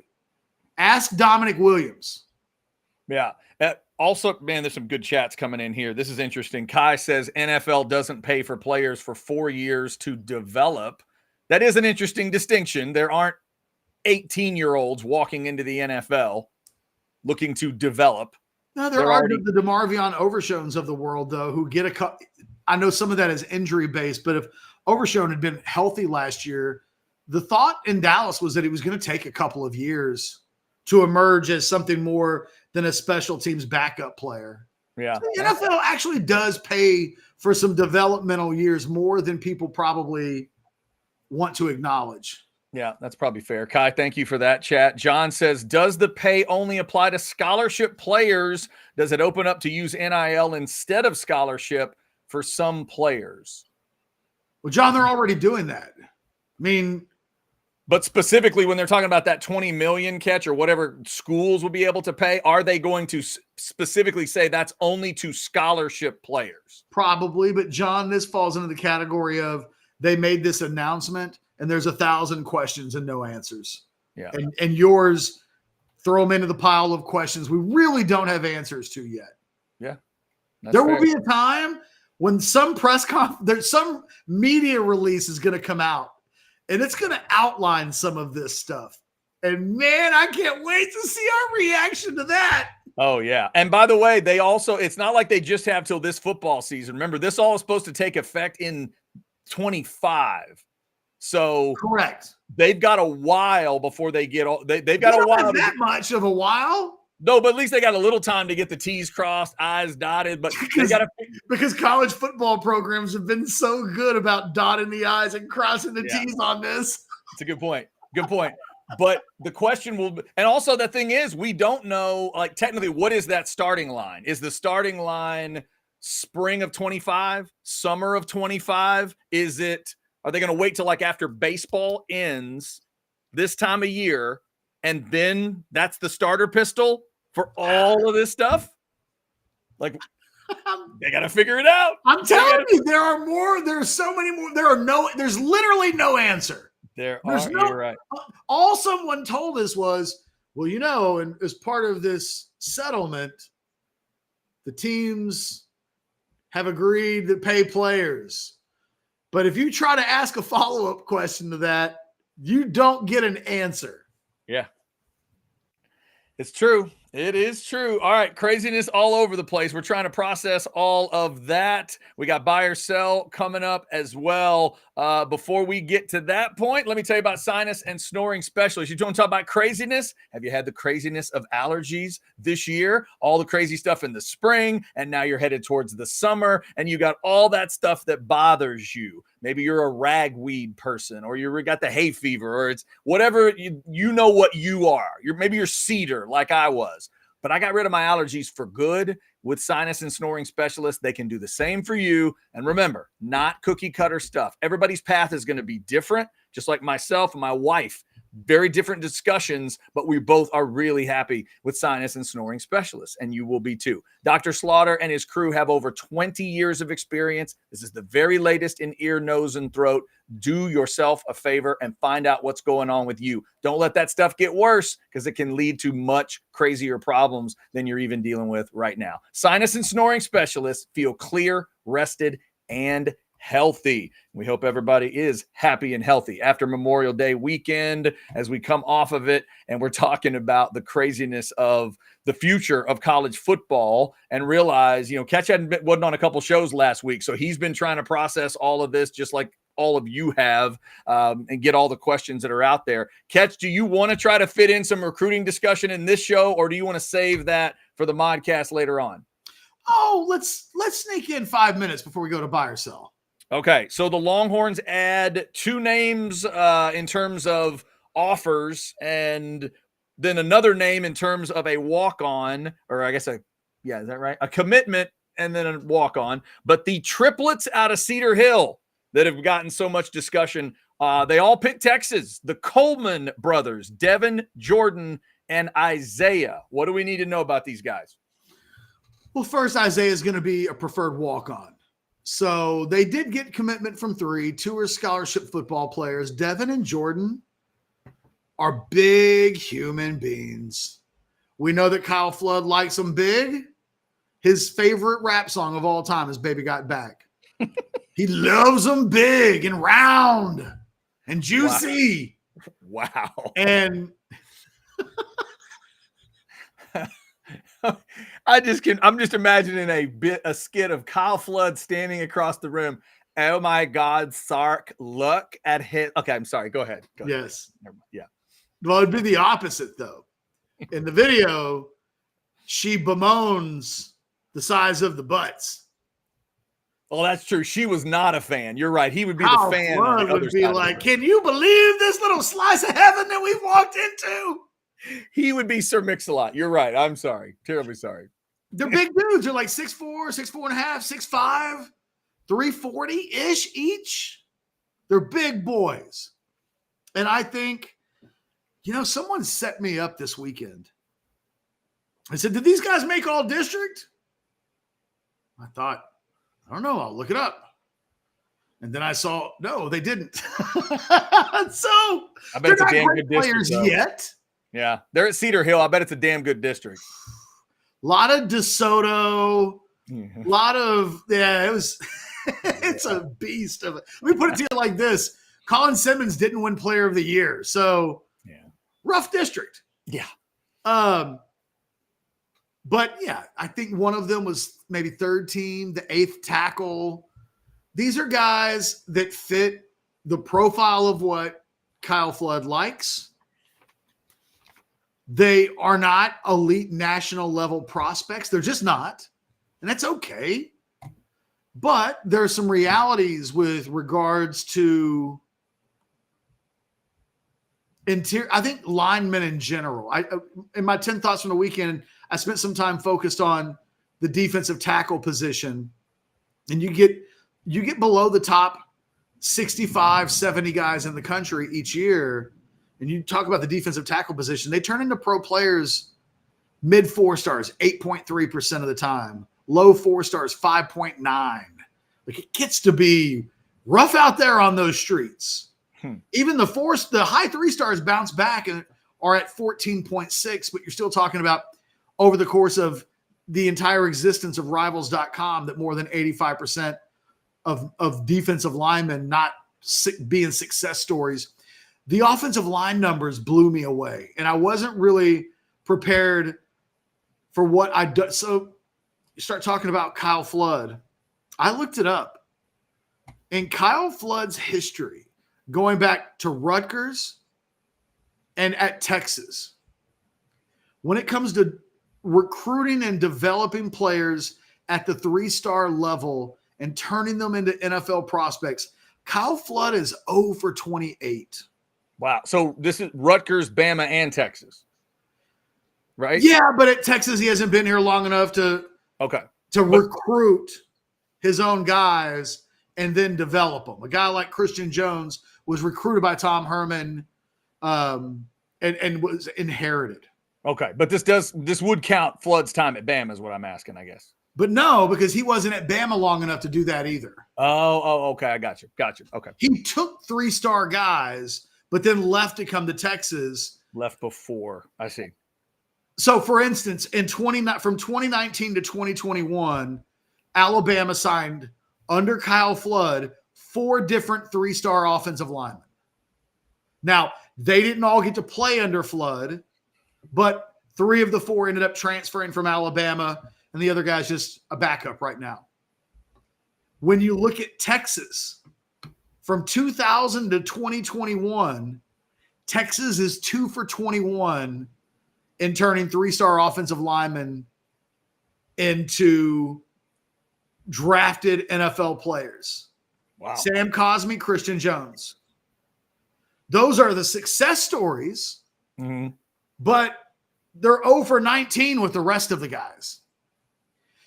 Ask Dominic Williams. Yeah. Also, man, there's some good chats coming in here. This is interesting. Kai says NFL doesn't pay for players for 4 years to develop. That is an interesting distinction. There aren't 18-year-olds walking into the NFL looking to develop. No, there are the DeMarvion Overshones of the world, though, who get I know some of that is injury-based, but if Overshone had been healthy last year, the thought in Dallas was that he was going to take a couple of years to emerge as something more than a special teams backup player. Yeah. So the NFL actually does pay for some developmental years more than people probably want to acknowledge. Yeah, that's probably fair. Kai, thank you for that chat. John says, does the pay only apply to scholarship players? Does it open up to use NIL instead of scholarship for some players? Well, John, they're already doing that. I mean, but specifically when they're talking about that 20 million catch or whatever schools will be able to pay, are they going to specifically say that's only to scholarship players? Probably, but John, this falls into the category of they made this announcement and there's 1,000 questions and no answers. Yeah. And yours, throw them into the pile of questions we really don't have answers to yet. Yeah. There will be a time when some there's some media release is going to come out and it's going to outline some of this stuff. And man, I can't wait to see our reaction to that. Oh, yeah. And by the way, it's not like they just have till this football season. Remember, this all is supposed to take effect in 25. So correct. They've got a while before they get all. They've got a while. That much of a while? No, but at least they got a little time to get the T's crossed, I's dotted. But because college football programs have been so good about dotting the I's and crossing the T's on this. It's a good point. Good point. But the question will be, and also the thing is, we don't know, like, technically, what is that starting line? Is the starting line spring of 25, summer of 25? Are they going to wait till like after baseball ends this time of year, and then that's the starter pistol for all of this stuff? Like, they got to figure it out. I'm telling you, there's so many more. There's literally no answer. You're right. All someone told us was, well, and as part of this settlement, the teams have agreed to pay players. But if you try to ask a follow-up question to that, you don't get an answer. Yeah. It's true. It is true. All right. Craziness all over the place. We're trying to process all of that. We got buy or sell coming up as well. Before we get to that point, let me tell you about sinus and snoring specialists. You don't talk about craziness. Have you had the craziness of allergies this year? All the crazy stuff in the spring, and now you're headed towards the summer, and you got all that stuff that bothers you. Maybe you're a ragweed person, or you got the hay fever, or it's whatever, you know what you are. Maybe you're cedar like I was. But I got rid of my allergies for good with sinus and snoring specialists. They can do the same for you. And remember, not cookie cutter stuff. Everybody's path is going to be different, just like myself and my wife. Very different discussions, but we both are really happy with sinus and snoring specialists, and you will be too. Dr. Slaughter and his crew have over 20 years of experience. This is the very latest in ear, nose, and throat. Do yourself a favor and find out what's going on with you. Don't let that stuff get worse, because it can lead to much crazier problems than you're even dealing with right now. Sinus and snoring specialists feel clear, rested, and healthy. We hope everybody is happy and healthy after Memorial Day weekend as we come off of it, and we're talking about the craziness of the future of college football, and realize, Catch wasn't on a couple shows last week, so he's been trying to process all of this just like all of you have, and get all the questions that are out there. Catch, do you want to try to fit in some recruiting discussion in this show, or do you want to save that for the modcast later on? Oh, let's sneak in 5 minutes before we go to buy or sell. Okay, so the Longhorns add 2 names in terms of offers, and then another name in terms of a walk-on, or I guess is that right? A commitment and then a walk-on. But the triplets out of Cedar Hill that have gotten so much discussion, they all picked Texas. The Coleman brothers, Devin, Jordan, and Isaiah. What do we need to know about these guys? Well, first, Isaiah is going to be a preferred walk-on. So they did get commitment from 3. 2 are scholarship football players. Devin and Jordan are big human beings. We know that Kyle Flood likes them big. His favorite rap song of all time is Baby Got Back. He loves them big and round and juicy. Wow. And I'm just imagining a skit of Kyle Flood standing across the room. Oh my God, Sark, look at him. Okay, I'm sorry. Go ahead. Yes. Yeah. Well, it'd be the opposite, though. In the video, she bemoans the size of the butts. Oh, that's true. She was not a fan. You're right. He would be Kyle the fan. Flood would be like, can you believe this little slice of heaven that we've walked into? He would be Sir Mix-a-Lot. You're right. I'm sorry. Terribly sorry. They're big dudes. They're like 6'4", 6'4.5", 6'5", 340-ish each. They're big boys. And I think, someone set me up this weekend. I said, did these guys make all district? I thought, I don't know. I'll look it up. And then I saw, no, they didn't. So I bet it's a damn good players district yet. Yeah, they're at Cedar Hill. I bet it's a damn good district. A lot of DeSoto. A lot of, it was, it's a beast of it. Let me put it to you like this. Colin Simmons didn't win player of the year. So rough district. Yeah. But yeah, I think one of them was maybe 3rd team, the 8th tackle. These are guys that fit the profile of what Kyle Flood likes. They are not elite national level prospects. They're just not. And that's okay. But there are some realities with regards to I think linemen in general. In my 10 thoughts from the weekend, I spent some time focused on the defensive tackle position. And you get below the top 65, 70 guys in the country each year, and you talk about the defensive tackle position, they turn into pro players mid 4 stars, 8.3% of the time, low 4 stars, 5.9. Like, it gets to be rough out there on those streets. Even the high 3-stars bounce back and are at 14.6, but you're still talking about over the course of the entire existence of Rivals.com that more than 85% of defensive linemen not being success stories. The offensive line numbers blew me away, and I wasn't really prepared for what I'd done. So you start talking about Kyle Flood. I looked it up. In Kyle Flood's history, going back to Rutgers and at Texas, when it comes to recruiting and developing players at the 3-star level and turning them into NFL prospects, Kyle Flood is 0 for 28. Wow. So this is Rutgers, Bama, and Texas, right? Yeah, but at Texas, he hasn't been here long enough to recruit his own guys and then develop them. A guy like Christian Jones was recruited by Tom Herman and was inherited. Okay, but this would count Flood's time at Bama is what I'm asking, I guess. But no, because he wasn't at Bama long enough to do that either. Oh, okay. I got you. Okay. He took 3-star guys, but then left to come to Texas. Left before. I see. So, for instance, from 2019 to 2021, Alabama signed under Kyle Flood 4 different 3-star offensive linemen. Now, they didn't all get to play under Flood, but 3 of the 4 ended up transferring from Alabama, and the other guy's just a backup right now. When you look at Texas, from 2000 to 2021, Texas is 2 for 21 in turning 3-star offensive linemen into drafted NFL players. Wow. Sam Cosmi, Christian Jones. Those are the success stories, but they're 0 for 19 with the rest of the guys.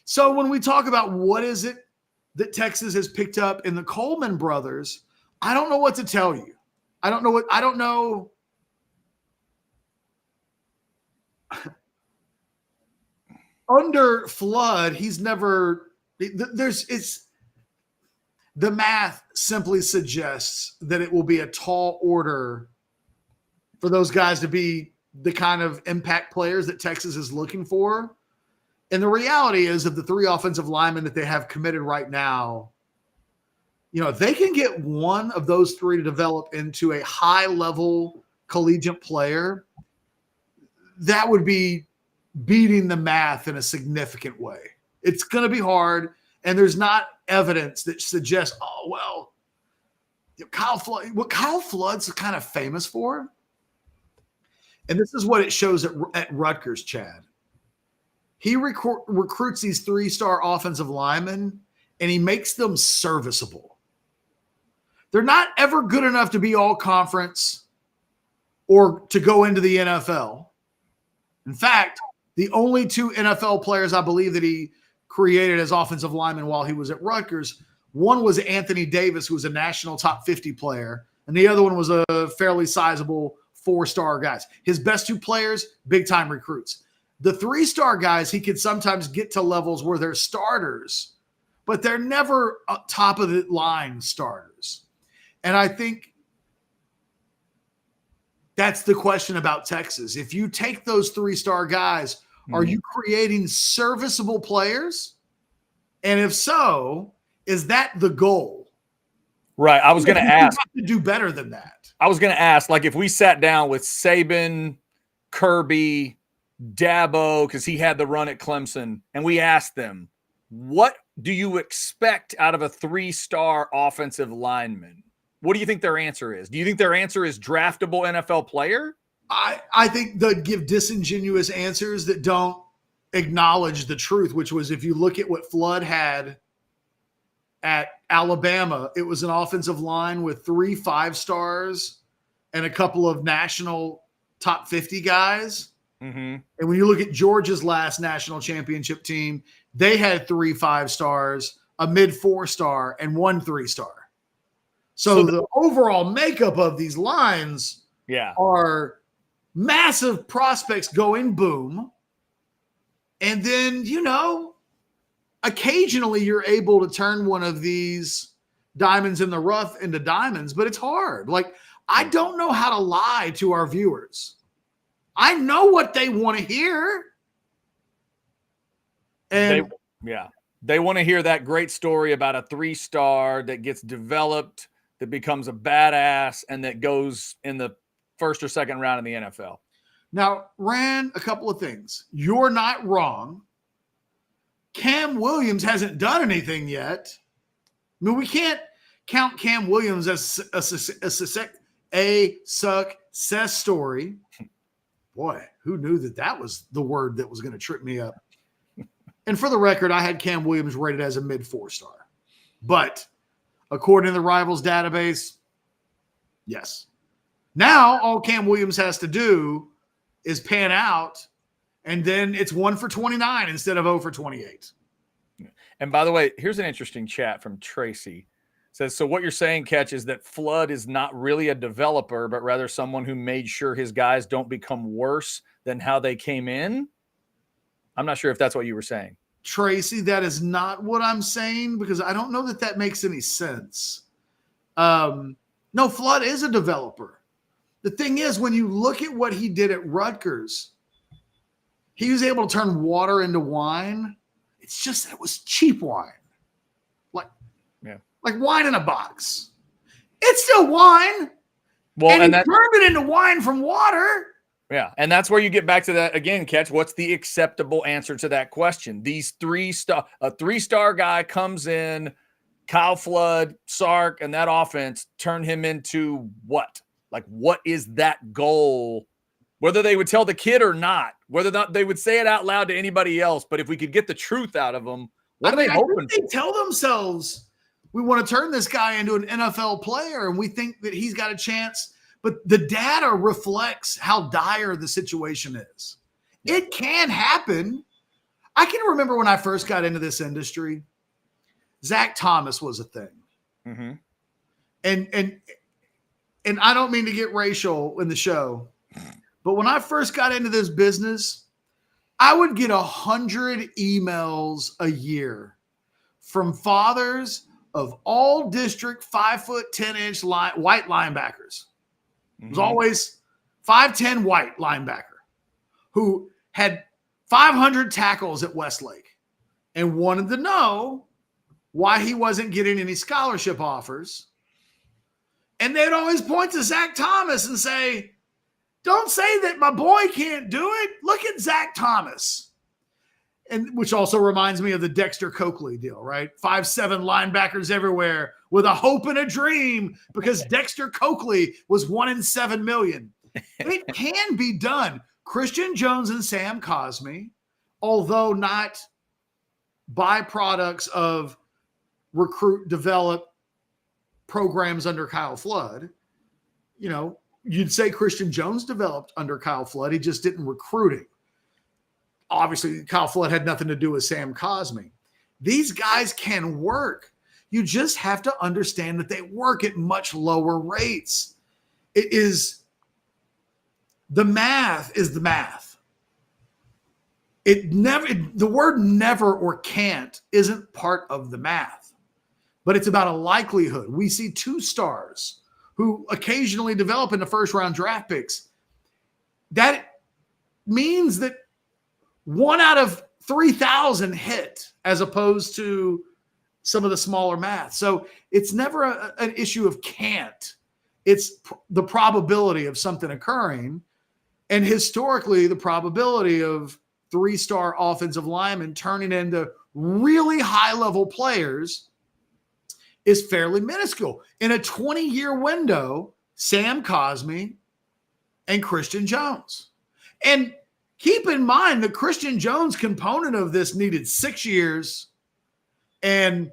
So when we talk about what is it that Texas has picked up in the Coleman brothers, I don't know what to tell you. I don't know. Under Flood, the math simply suggests that it will be a tall order for those guys to be the kind of impact players that Texas is looking for. And the reality is, of the 3 offensive linemen that they have committed right now, if they can get one of those 3 to develop into a high-level collegiate player, that would be beating the math in a significant way. It's going to be hard, and there's not evidence that suggests, what Kyle Flood's kind of famous for, and this is what it shows at Rutgers, Chad. He recruits these 3-star offensive linemen, and he makes them serviceable. They're not ever good enough to be all conference or to go into the NFL. In fact, the only 2 NFL players I believe that he created as offensive linemen while he was at Rutgers, one was Anthony Davis, who was a national top 50 player, and the other one was a fairly sizable 4-star guys. His best 2 players, big-time recruits. The 3-star guys, he could sometimes get to levels where they're starters, but they're never top of the line starters. And I think that's the question about Texas. If you take those 3-star guys, are you creating serviceable players? And if so, is that the goal? Right. I was going to ask. You have to do better than that. I was going to ask, like, if we sat down with Saban, Kirby, Dabo, because he had the run at Clemson, and we asked them, what do you expect out of a 3-star offensive lineman? What do you think their answer is? Do you think their answer is draftable NFL player? I think they'd give disingenuous answers that don't acknowledge the truth, which was, if you look at what Flood had at Alabama, it was an offensive line with 3 5-stars and a couple of national top 50 guys. And when you look at Georgia's last national championship team, they had 3 5-stars, a mid 4-star, and 1 3-star. So the overall makeup of these lines are massive prospects going boom. And then, occasionally you're able to turn one of these diamonds in the rough into diamonds, but it's hard. Like, I don't know how to lie to our viewers. I know what they want to hear. And they want to hear that great story about a 3-star that gets developed, that becomes a badass, and that goes in the first or second round in the NFL. Now, Rand, a couple of things. You're not wrong. Cam Williams hasn't done anything yet. I mean, we can't count Cam Williams as a success story. Boy, who knew that was the word that was going to trip me up? And for the record, I had Cam Williams rated as a mid 4-star. But according to the Rivals database, yes. Now, all Cam Williams has to do is pan out, and then it's 1 for 29 instead of 0 for 28. And by the way, here's an interesting chat from Tracy. It says, so what you're saying, Catch, is that Flood is not really a developer, but rather someone who made sure his guys don't become worse than how they came in? I'm not sure if that's what you were saying. Tracy, that is not what I'm saying, because I don't know that makes any sense. No, Flood is a developer. The thing is, when you look at what he did at Rutgers, he was able to turn water into wine. It's just that it was cheap wine. Like wine in a box. It's still wine. Well, and he turned it into wine from water. Yeah, and that's where you get back to that again, Catch. What's the acceptable answer to that question? A 3-star guy comes in, Kyle Flood, Sark, and that offense turn him into what? Like, what is that goal? Whether they would tell the kid or not, whether or not they would say it out loud to anybody else, but if we could get the truth out of them, what are they hoping for? They tell themselves, we want to turn this guy into an NFL player, and we think that he's got a chance. But the data reflects how dire the situation is. It can happen. I can remember when I first got into this industry, Zach Thomas was a thing. Mm-hmm. And I don't mean to get racial in the show, but when I first got into this business, I would get 100 emails a year from fathers of all district 5'10" white linebackers. It was always 5'10" white linebacker who had 500 tackles at Westlake and wanted to know why he wasn't getting any scholarship offers. And they'd always point to Zach Thomas and say, don't say that my boy can't do it. Look at Zach Thomas. And which also reminds me of the Dexter Coakley deal, right? 5'7" linebackers everywhere with a hope and a dream because Dexter Coakley was 1 in 7 million. It can be done. Christian Jones and Sam Cosmi, although not byproducts of recruit develop programs under Kyle Flood, you'd say Christian Jones developed under Kyle Flood. He just didn't recruit him. Obviously, Kyle Flood had nothing to do with Sam Cosmi. These guys can work. You just have to understand that they work at much lower rates. The math is the math. The word never or can't isn't part of the math, but it's about a likelihood. We see 2-stars who occasionally develop into first-round draft picks. That means that 1 out of 3,000 hit, as opposed to some of the smaller math. So it's never an issue of can't. It's the probability of something occurring. And historically, the probability of 3-star offensive linemen turning into really high-level players is fairly minuscule. In a 20-year window, Sam Cosmi and Christian Jones. And keep in mind, the Christian Jones component of this needed 6 years and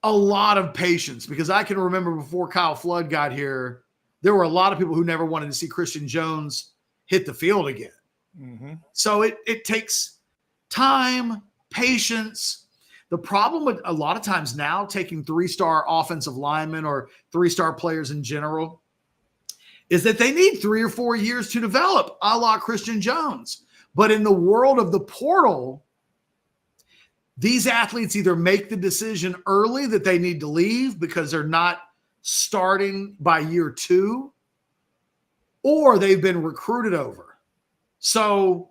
a lot of patience, because I can remember before Kyle Flood got here, there were a lot of people who never wanted to see Christian Jones hit the field again. Mm-hmm. So it takes time, patience. The problem with a lot of times now taking 3-star offensive linemen or 3-star players in general is that they need 3 or 4 years to develop, a la Christian Jones. But in the world of the portal, these athletes either make the decision early that they need to leave because they're not starting by year 2, or they've been recruited over. So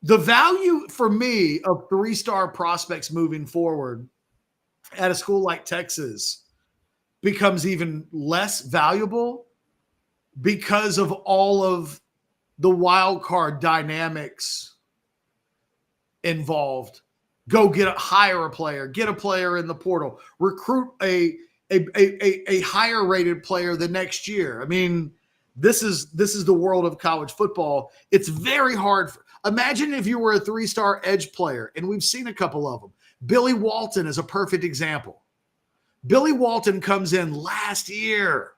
the value for me of 3-star prospects moving forward at a school like Texas becomes even less valuable because of all of the wild card dynamics involved. Go hire a player, get a player in the portal, recruit a higher rated player the next year. I mean, this is the world of college football. It's very hard. Imagine if you were a 3-star edge player, and we've seen a couple of them. Billy Walton is a perfect example. Billy Walton comes in last year.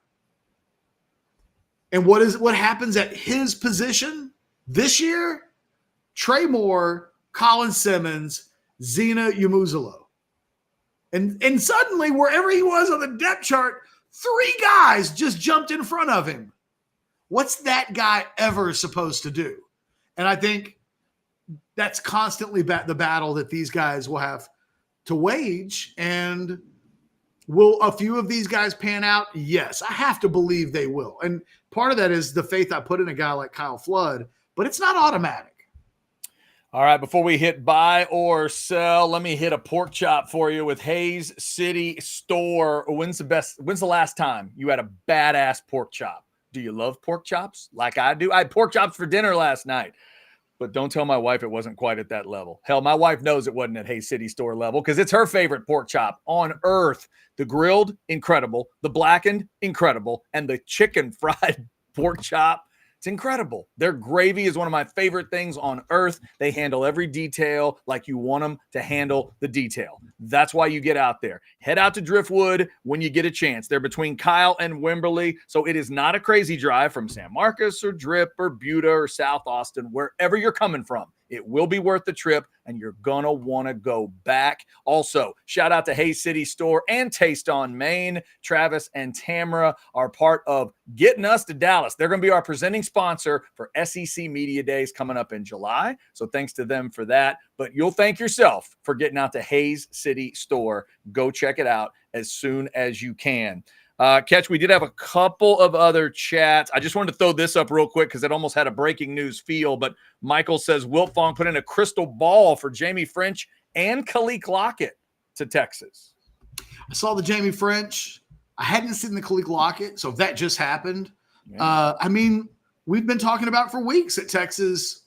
And what happens at his position this year? Trey Moore, Colin Simmons, Zena Yamuzalo. And suddenly, wherever he was on the depth chart, 3 guys just jumped in front of him. What's that guy ever supposed to do? And I think that's constantly the battle that these guys will have to wage. And will a few of these guys pan out? Yes, I have to believe they will. And part of that is the faith I put in a guy like Kyle Flood, but it's not automatic. All right, before we hit buy or sell, let me hit a pork chop for you with Hayes City Store. When's the last time you had a badass pork chop? Do you love pork chops like I do? I had pork chops for dinner last night. But don't tell my wife it wasn't quite at that level. Hell, my wife knows it wasn't at Hayes City Store level because it's her favorite pork chop on earth. The grilled, incredible. The blackened, incredible. And the chicken fried pork chop, it's incredible. Their gravy is one of my favorite things on earth. They handle every detail like you want them to handle the detail. That's why you get out there. Head out to Driftwood when you get a chance. They're between Kyle and Wimberley, so it is not a crazy drive from San Marcos or Drip or Buda or South Austin, wherever you're coming from. It will be worth the trip, and you're going to want to go back. Also, shout out to Hayes City Store and Taste on Main. Travis and Tamara are part of Getting Us to Dallas. They're going to be our presenting sponsor for SEC Media Days coming up in July. So thanks to them for that. But you'll thank yourself for getting out to Hayes City Store. Go check it out as soon as you can. Catch, we did have a couple of other chats. I just wanted to throw this up real quick because it almost had a breaking news feel. But Michael says Wilt Fong put in a crystal ball for Jamie French and Khalil Lockett to Texas. I saw the Jamie French. I hadn't seen the Khalil Lockett, so if that just happened. Yeah. I mean, we've been talking about for weeks that Texas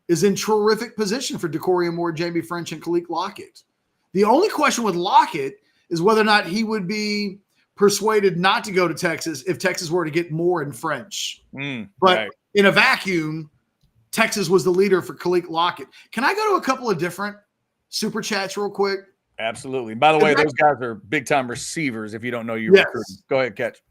is in terrific position for Decorium Moore, Jamie French, and Khalil Lockett. The only question with Lockett is whether or not he would be persuaded not to go to Texas if Texas were to get Moore in French. But in a vacuum, Texas was the leader for Khalil Lockett. Can I go to a couple of different super chats real quick? Absolutely. By the way, those guys are big-time receivers if you don't know you're recruiting. Go ahead, Catch.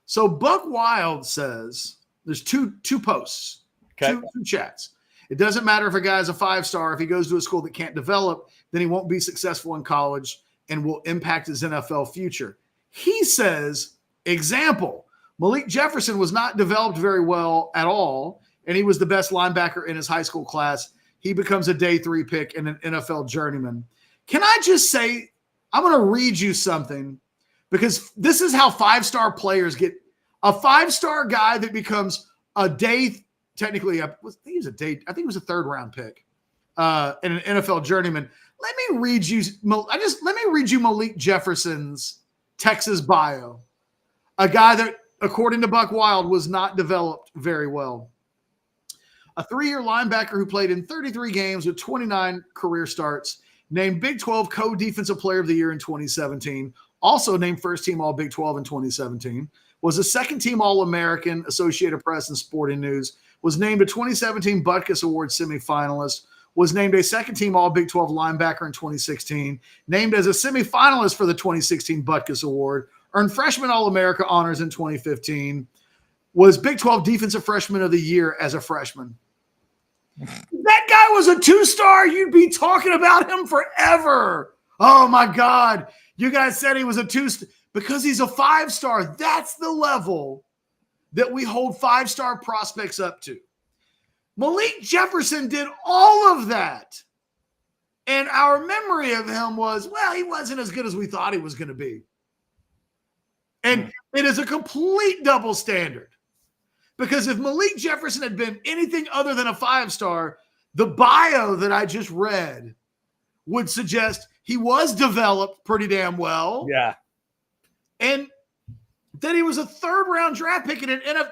So Buck Wild says there's two posts, two chats. It doesn't matter if a guy's a 5-star. If he goes to a school that can't develop, then he won't be successful in college and will impact his NFL future. He says, example, Malik Jefferson was not developed very well at all, and he was the best linebacker in his high school class. He becomes a day 3 pick and an NFL journeyman. Can I just say, I'm going to read you something because this is how 5-star players get a 5-star guy that becomes a day, technically, I think he was a 3rd round pick and an NFL journeyman. Let me read you Malik Jefferson's Texas bio, a guy that, according to Buck Wild, was not developed very well. A 3-year linebacker who played in 33 games with 29 career starts, named Big 12 Co-Defensive Player of the Year in 2017, also named First-Team All-Big 12 in 2017, was a second-team All-American, Associated Press and Sporting News, was named a 2017 Butkus Award semifinalist, was named a second-team All-Big 12 linebacker in 2016, named as a semifinalist for the 2016 Butkus Award, earned Freshman All-America honors in 2015, was Big 12 Defensive Freshman of the Year as a freshman. That guy was a 2-star. You'd be talking about him forever. Oh, my God. You guys said he was a 2-star. Because he's a 5-star, that's the level that we hold 5-star prospects up to. Malik Jefferson did all of that And our memory of him was, well, he wasn't as good as we thought he was going to be. And it is a complete double standard. Because if Malik Jefferson had been anything other than a 5-star, the bio that I just read would suggest he was developed pretty damn well. Yeah. And that he was a 3rd-round draft pick in an NFL.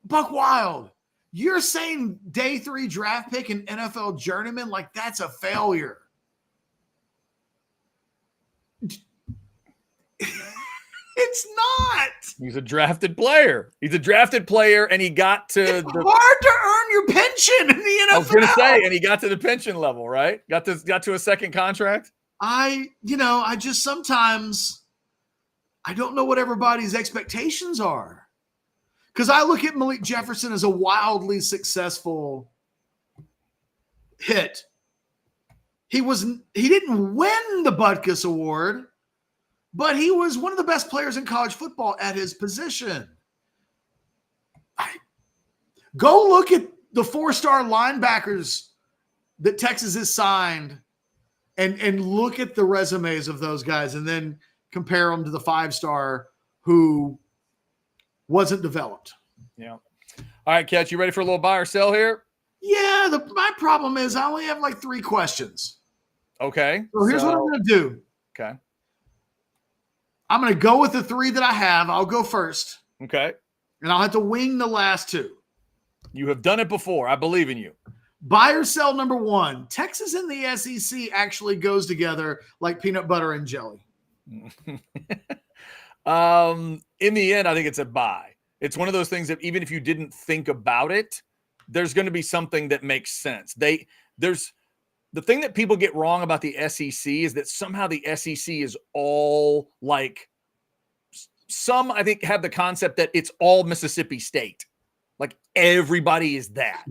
Buck Wild, you're saying day 3 draft pick in NFL journeyman like that's a failure. It's not. He's a drafted player. And he got to it's hard to earn your pension in the NFL. I was going to say, and he got to the pension level, right? Got to a second contract. I just sometimes I don't know what everybody's expectations are. Because I look at Malik Jefferson as a wildly successful hit. He didn't win the Butkus Award, but he was one of the best players in college football at his position. Go look at the 4-star linebackers that Texas has signed and look at the resumes of those guys and then compare them to the 5-star who wasn't developed. Yeah. All right, Catch, you ready for a little buy or sell here? Yeah, my problem is I only have like 3 questions. Okay. So here's what I'm going to do. Okay. I'm going to go with the 3 that I have. I'll go first. Okay. And I'll have to wing the last 2. You have done it before. I believe in you. Buy or sell number 1. Texas and the SEC actually goes together like peanut butter and jelly. In the end, I think it's a buy. It's one of those things that even if you didn't think about it, there's going to be something that makes sense. There's the thing that people get wrong about the SEC is that somehow the SEC is all like some, I think, have the concept that it's all Mississippi State. Like everybody is that.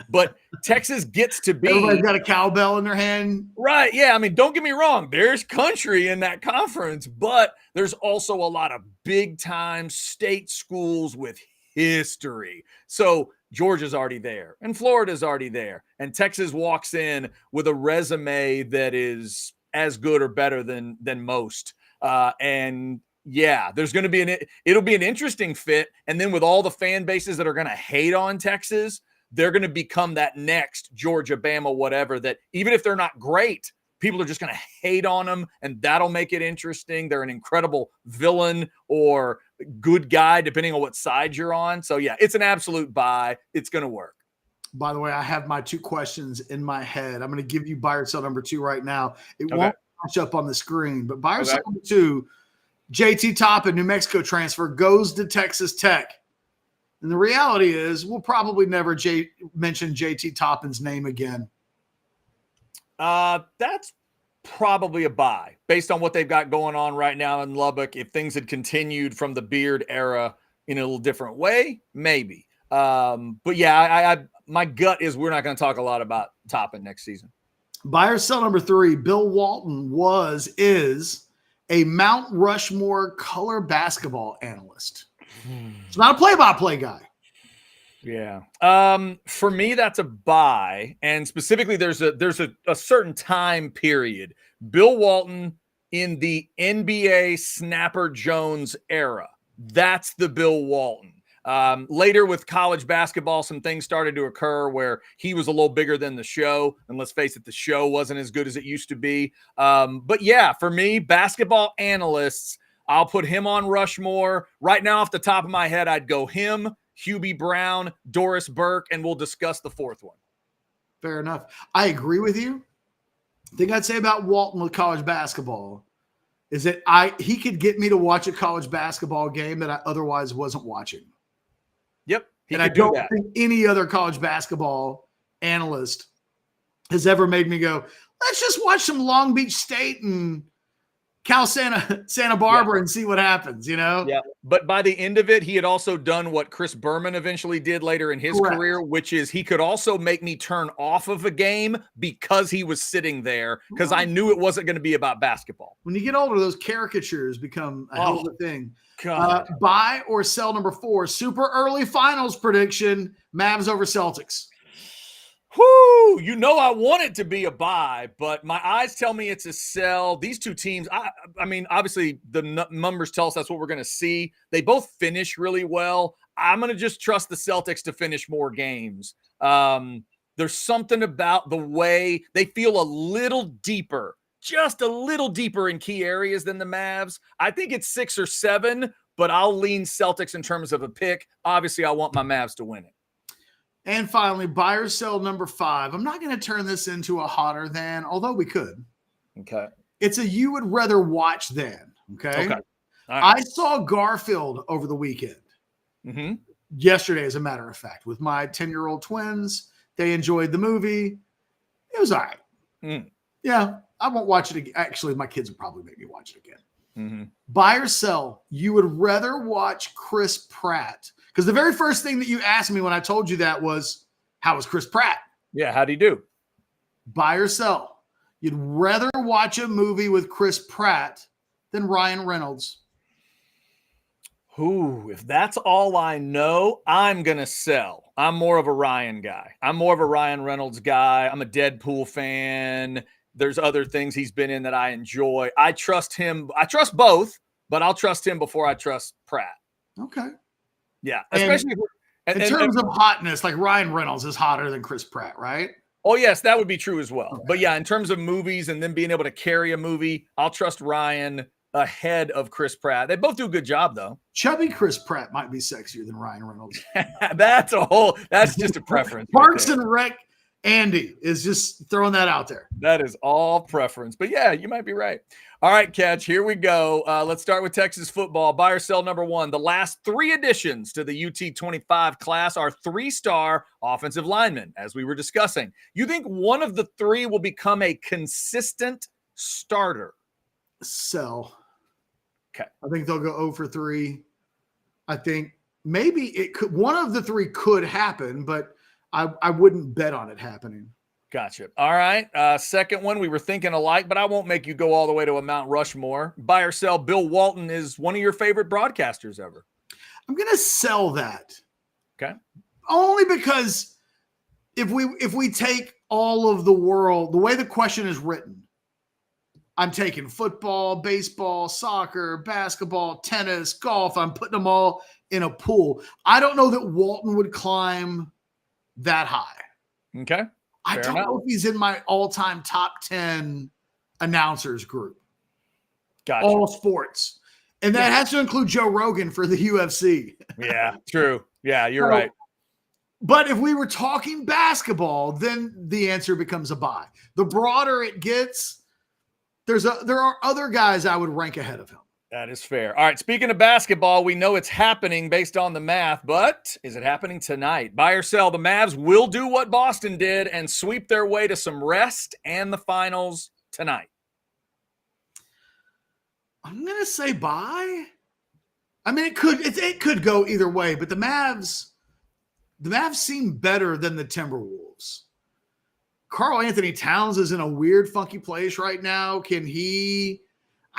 But Texas gets to be. Everybody's got a cowbell in their hand. Right. Yeah. I mean, don't get me wrong. There's country in that conference, but there's also a lot of big time state schools with history. So Georgia's already there and Florida's already there. And Texas walks in with a resume that is as good or better than most. And yeah, there's going to be it'll be an interesting fit. And then with all the fan bases that are going to hate on Texas, they're going to become that next Georgia, Bama, whatever, that even if they're not great, people are just going to hate on them, and that'll make it interesting. They're an incredible villain or good guy, depending on what side you're on. So, yeah, it's an absolute buy. It's going to work. By the way, I have my 2 questions in my head. I'm going to give you buy or sell number 2 right now. It won't match up on the screen, but buy or sell number 2, JT Toppin, New Mexico transfer, goes to Texas Tech. And the reality is we'll probably never mention JT Toppin's name again. That's probably a buy based on what they've got going on right now in Lubbock. If things had continued from the Beard era in a little different way, maybe. But yeah, my gut is we're not going to talk a lot about Toppin next season. Buy or sell number 3, Bill Walton is a Mount Rushmore color basketball analyst. It's not a play-by-play guy. Yeah. For me, that's a buy. And specifically, there's a certain time period. Bill Walton in the NBA Snapper Jones era. That's the Bill Walton. Later with college basketball, some things started to occur where he was a little bigger than the show. And let's face it, the show wasn't as good as it used to be. But yeah, for me, basketball analysts, I'll put him on Rushmore. Right now, off the top of my head, I'd go him, Hubie Brown, Doris Burke, and we'll discuss the 4th one. Fair enough. I agree with you. The thing I'd say about Walton with college basketball is that he could get me to watch a college basketball game that I otherwise wasn't watching. Yep. And I don't think any other college basketball analyst has ever made me go, let's just watch some Long Beach State and Santa Barbara and see what happens, Yeah. But by the end of it, he had also done what Chris Berman eventually did later in his career, which is he could also make me turn off of a game because he was sitting there because I knew it wasn't going to be about basketball. When you get older, those caricatures become a hell of a thing. Buy or sell number 4, super early finals prediction, Mavs over Celtics. Whoo, I want it to be a buy, but my eyes tell me it's a sell. These two teams, I mean, obviously the numbers tell us that's what we're going to see. They both finish really well. I'm going to just trust the Celtics to finish more games. There's something about the way they feel a little deeper, just a little deeper in key areas than the Mavs. I think it's 6 or 7, but I'll lean Celtics in terms of a pick. Obviously, I want my Mavs to win it. And finally, buy or sell number 5. I'm not going to turn this into a hotter than, although we could. Okay. It's a you would rather watch than. Okay. Right. I saw Garfield over the weekend. Mm-hmm. Yesterday, as a matter of fact, with my 10-year-old twins. They enjoyed the movie. It was all right. Yeah, I won't watch it again. Actually, my kids will probably make me watch it again. Mm-hmm. Buy or sell, you would rather watch Chris Pratt. Because the very first thing that you asked me when I told you that was, how was Chris Pratt? Yeah, how'd he do? Buy or sell, you'd rather watch a movie with Chris Pratt than Ryan Reynolds. Ooh, if that's all I know, I'm going to sell. I'm more of a Ryan guy. I'm more of a Ryan Reynolds guy. I'm a Deadpool fan. There's other things he's been in that I enjoy. I trust him. I trust both, but I'll trust him before I trust Pratt. Okay. Yeah. Especially in terms of hotness, like Ryan Reynolds is hotter than Chris Pratt, right? Oh, yes, that would be true as well. Okay. But yeah, in terms of movies and then being able to carry a movie, I'll trust Ryan ahead of Chris Pratt. They both do a good job, though. Chubby Chris Pratt might be sexier than Ryan Reynolds. That's just a preference. Parks and Rec Andy is just throwing that out there. That is all preference. But yeah, you might be right. All right, Catch, here we go. Let's start with Texas football. Buy or sell number 1. The last 3 additions to the UT 25 class are 3-star offensive linemen, as we were discussing. You think one of the 3 will become a consistent starter? Sell. Okay. I think they'll go 0 for 3. I think maybe it could, one of the 3 could happen, but I wouldn't bet on it happening. Gotcha. All right. Second one, we were thinking alike, but I won't make you go all the way to a Mount Rushmore. Buy or sell, Bill Walton is one of your favorite broadcasters ever. I'm going to sell that. Okay. Only because if we take all of the world, the way the question is written, I'm taking football, baseball, soccer, basketball, tennis, golf. I'm putting them all in a pool. I don't know that Walton would climb that high. Okay. I don't know if he's in my all-time top 10 announcers group. Gotcha. All sports. And that has to include Joe Rogan for the UFC. Yeah, true. Yeah, you're right. But if we were talking basketball, then the answer becomes a buy. The broader it gets, there are other guys I would rank ahead of him. That is fair. All right, speaking of basketball, we know it's happening based on the math, but is it happening tonight? Buy or sell, the Mavs will do what Boston did and sweep their way to some rest and the finals tonight. I'm going to say buy. I mean, it could go either way, but the Mavs seem better than the Timberwolves. Karl Anthony Towns is in a weird, funky place right now.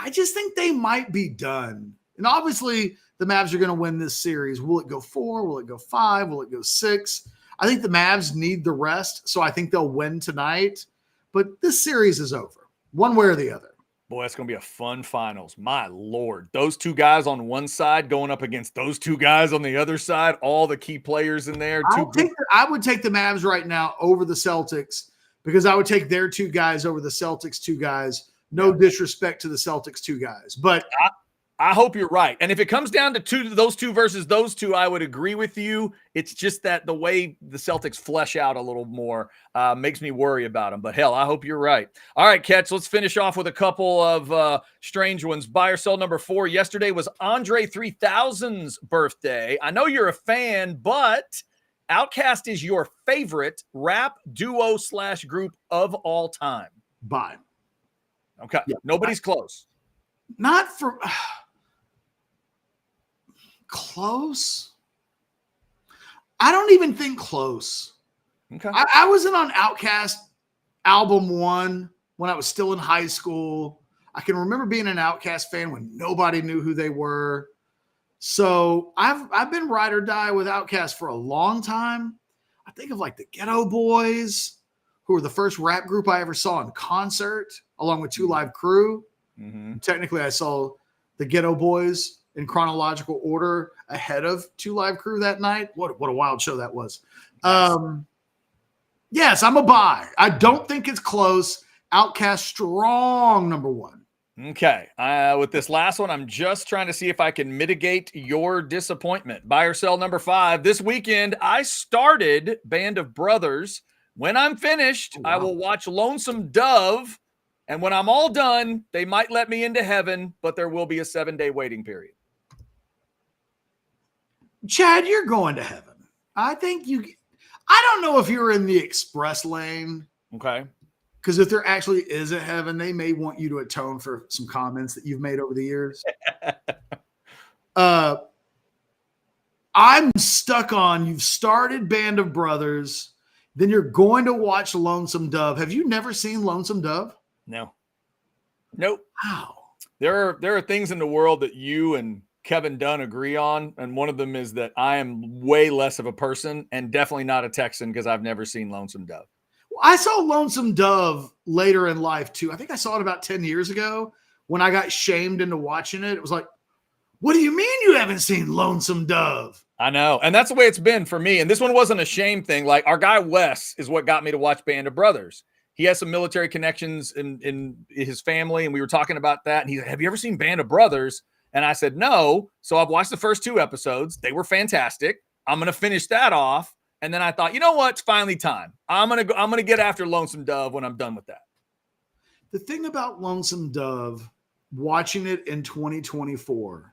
I just think they might be done. And obviously, the Mavs are going to win this series. Will it go 4? Will it go 5? Will it go 6? I think the Mavs need the rest, so I think they'll win tonight. But this series is over, one way or the other. Boy, that's going to be a fun finals. My Lord. Those 2 guys on one side going up against those 2 guys on the other side, all the key players in there. I would take the Mavs right now over the Celtics because I would take their 2 guys over the Celtics 2 guys. No disrespect to the Celtics 2 guys, but I hope you're right. And if it comes down to those 2 versus those 2, I would agree with you. It's just that the way the Celtics flesh out a little more makes me worry about them. But hell, I hope you're right. All right, Ketch, let's finish off with a couple of strange ones. Buy or sell number 4. Yesterday was Andre 3000's birthday. I know you're a fan, but Outkast is your favorite rap duo / group of all time. buy. Okay. Yeah. Nobody's close. Not for close. I don't even think close. Okay. I wasn't on Outkast album 1 when I was still in high school. I can remember being an Outkast fan when nobody knew who they were. So I've been ride or die with Outkast for a long time. I think of like the Ghetto Boys, who were the first rap group I ever saw in concert, along with Two Live Crew. Mm-hmm. Technically, I saw the Ghetto Boys in chronological order ahead of Two Live Crew that night. What a wild show that was. Nice. Yes, I'm a buy. I don't think it's close. Outcast strong number one. Okay. With this last one, I'm just trying to see if I can mitigate your disappointment. Buy or sell number 5. This weekend, I started Band of Brothers. When I'm finished, Oh, wow. I will watch Lonesome Dove. And when I'm all done, they might let me into heaven, but there will be a 7-day waiting period. Chad, you're going to heaven. I don't know if you're in the express lane. Okay. Because if there actually is a heaven, they may want you to atone for some comments that you've made over the years. I'm stuck on you've started Band of Brothers, then you're going to watch Lonesome Dove. Have you never seen Lonesome Dove? No. Nope. Wow. There are things in the world that you and Kevin Dunn agree on, and one of them is that I am way less of a person and definitely not a Texan because I've never seen Lonesome Dove. I saw Lonesome Dove later in life too. I think I saw it about 10 years ago when I got shamed into watching it. It was like, what do you mean you haven't seen Lonesome Dove? I know. And that's the way it's been for me. And this one wasn't a shame thing. Like our guy Wes is what got me to watch Band of Brothers. He has some military connections in his family. And we were talking about that. And he's like, have you ever seen Band of Brothers? And I said, no. So I've watched the first 2 episodes. They were fantastic. I'm going to finish that off. And then I thought, you know what? It's finally time. I'm gonna get after Lonesome Dove when I'm done with that. The thing about Lonesome Dove, watching it in 2024,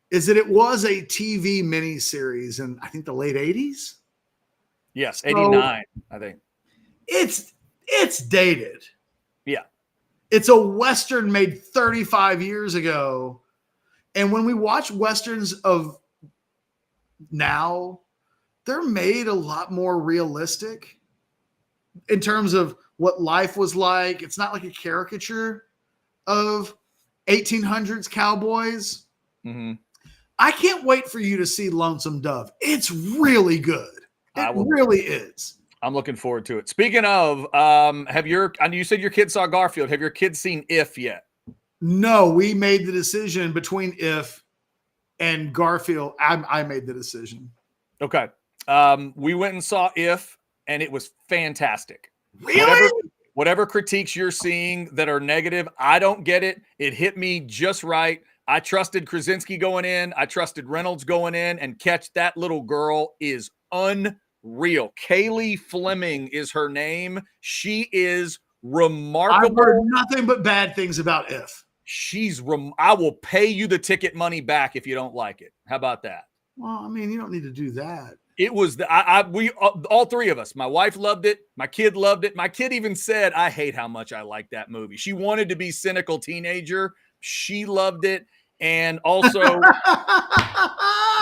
is that it was a TV miniseries in I think the late 80s. Yes, 89, I think. It's dated. Yeah. It's a Western made 35 years ago. And when we watch Westerns of now, they're made a lot more realistic in terms of what life was like. It's not like a caricature of 1800s cowboys. I can't wait for you to see Lonesome Dove. It's really good. It really is. I'm looking forward to it. Speaking of, you said your kids saw Garfield. Have your kids seen If yet? No, we made the decision between If and Garfield. I made the decision. Okay. We went and saw If, and it was fantastic. Really? Whatever critiques you're seeing that are negative, I don't get it. It hit me just right. I trusted Krasinski going in. I trusted Reynolds going in, and catch that little girl is unreal. Kaylee Fleming is her name. She is remarkable. I've heard nothing but bad things about If. I will pay you the ticket money back if you don't like it. How about that? Well, I mean, you don't need to do that. It was we all 3 of us. My wife loved it. My kid loved it. My kid even said, I hate how much I like that movie. She wanted to be cynical teenager. She loved it. And also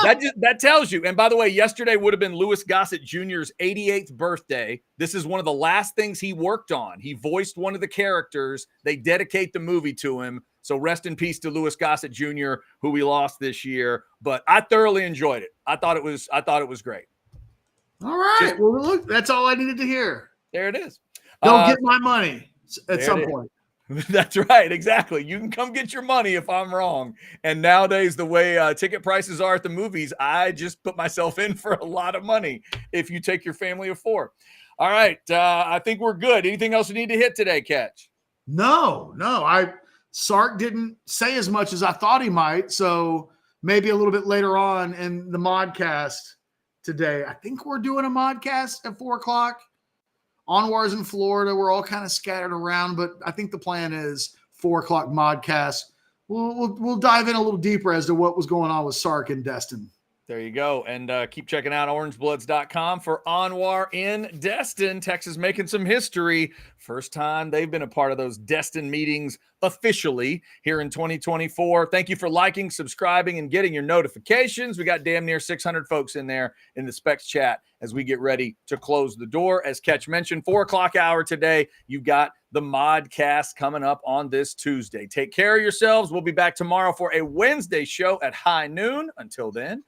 that tells you. And by the way, yesterday would have been Louis Gossett Jr.'s 88th birthday. This is one of the last things he worked on. He voiced one of the characters. They dedicate the movie to him. So rest in peace to Louis Gossett Jr., who we lost this year. But I thoroughly enjoyed it. I thought it was great. All right. Well, look, that's all I needed to hear. There it is. Don't get my money at some point. That's right. Exactly. You can come get your money if I'm wrong. And nowadays, the way ticket prices are at the movies, I just put myself in for a lot of money if you take your family of 4. All right. I think we're good. Anything else you need to hit today, Catch? No. Sark didn't say as much as I thought he might. So maybe a little bit later on in the modcast today. I think we're doing a modcast at 4:00. Onwards in Florida. We're all kind of scattered around, but I think the plan is 4:00 modcast. We'll dive in a little deeper as to what was going on with Sark and Destin. There you go. And keep checking out orangebloods.com for Anwar in Destin. Texas making some history. First time they've been a part of those Destin meetings officially here in 2024. Thank you for liking, subscribing, and getting your notifications. We got damn near 600 folks in there in the Specs chat as we get ready to close the door. As Catch mentioned, 4:00 hour today, you've got the Modcast coming up on this Tuesday. Take care of yourselves. We'll be back tomorrow for a Wednesday show at high noon. Until then,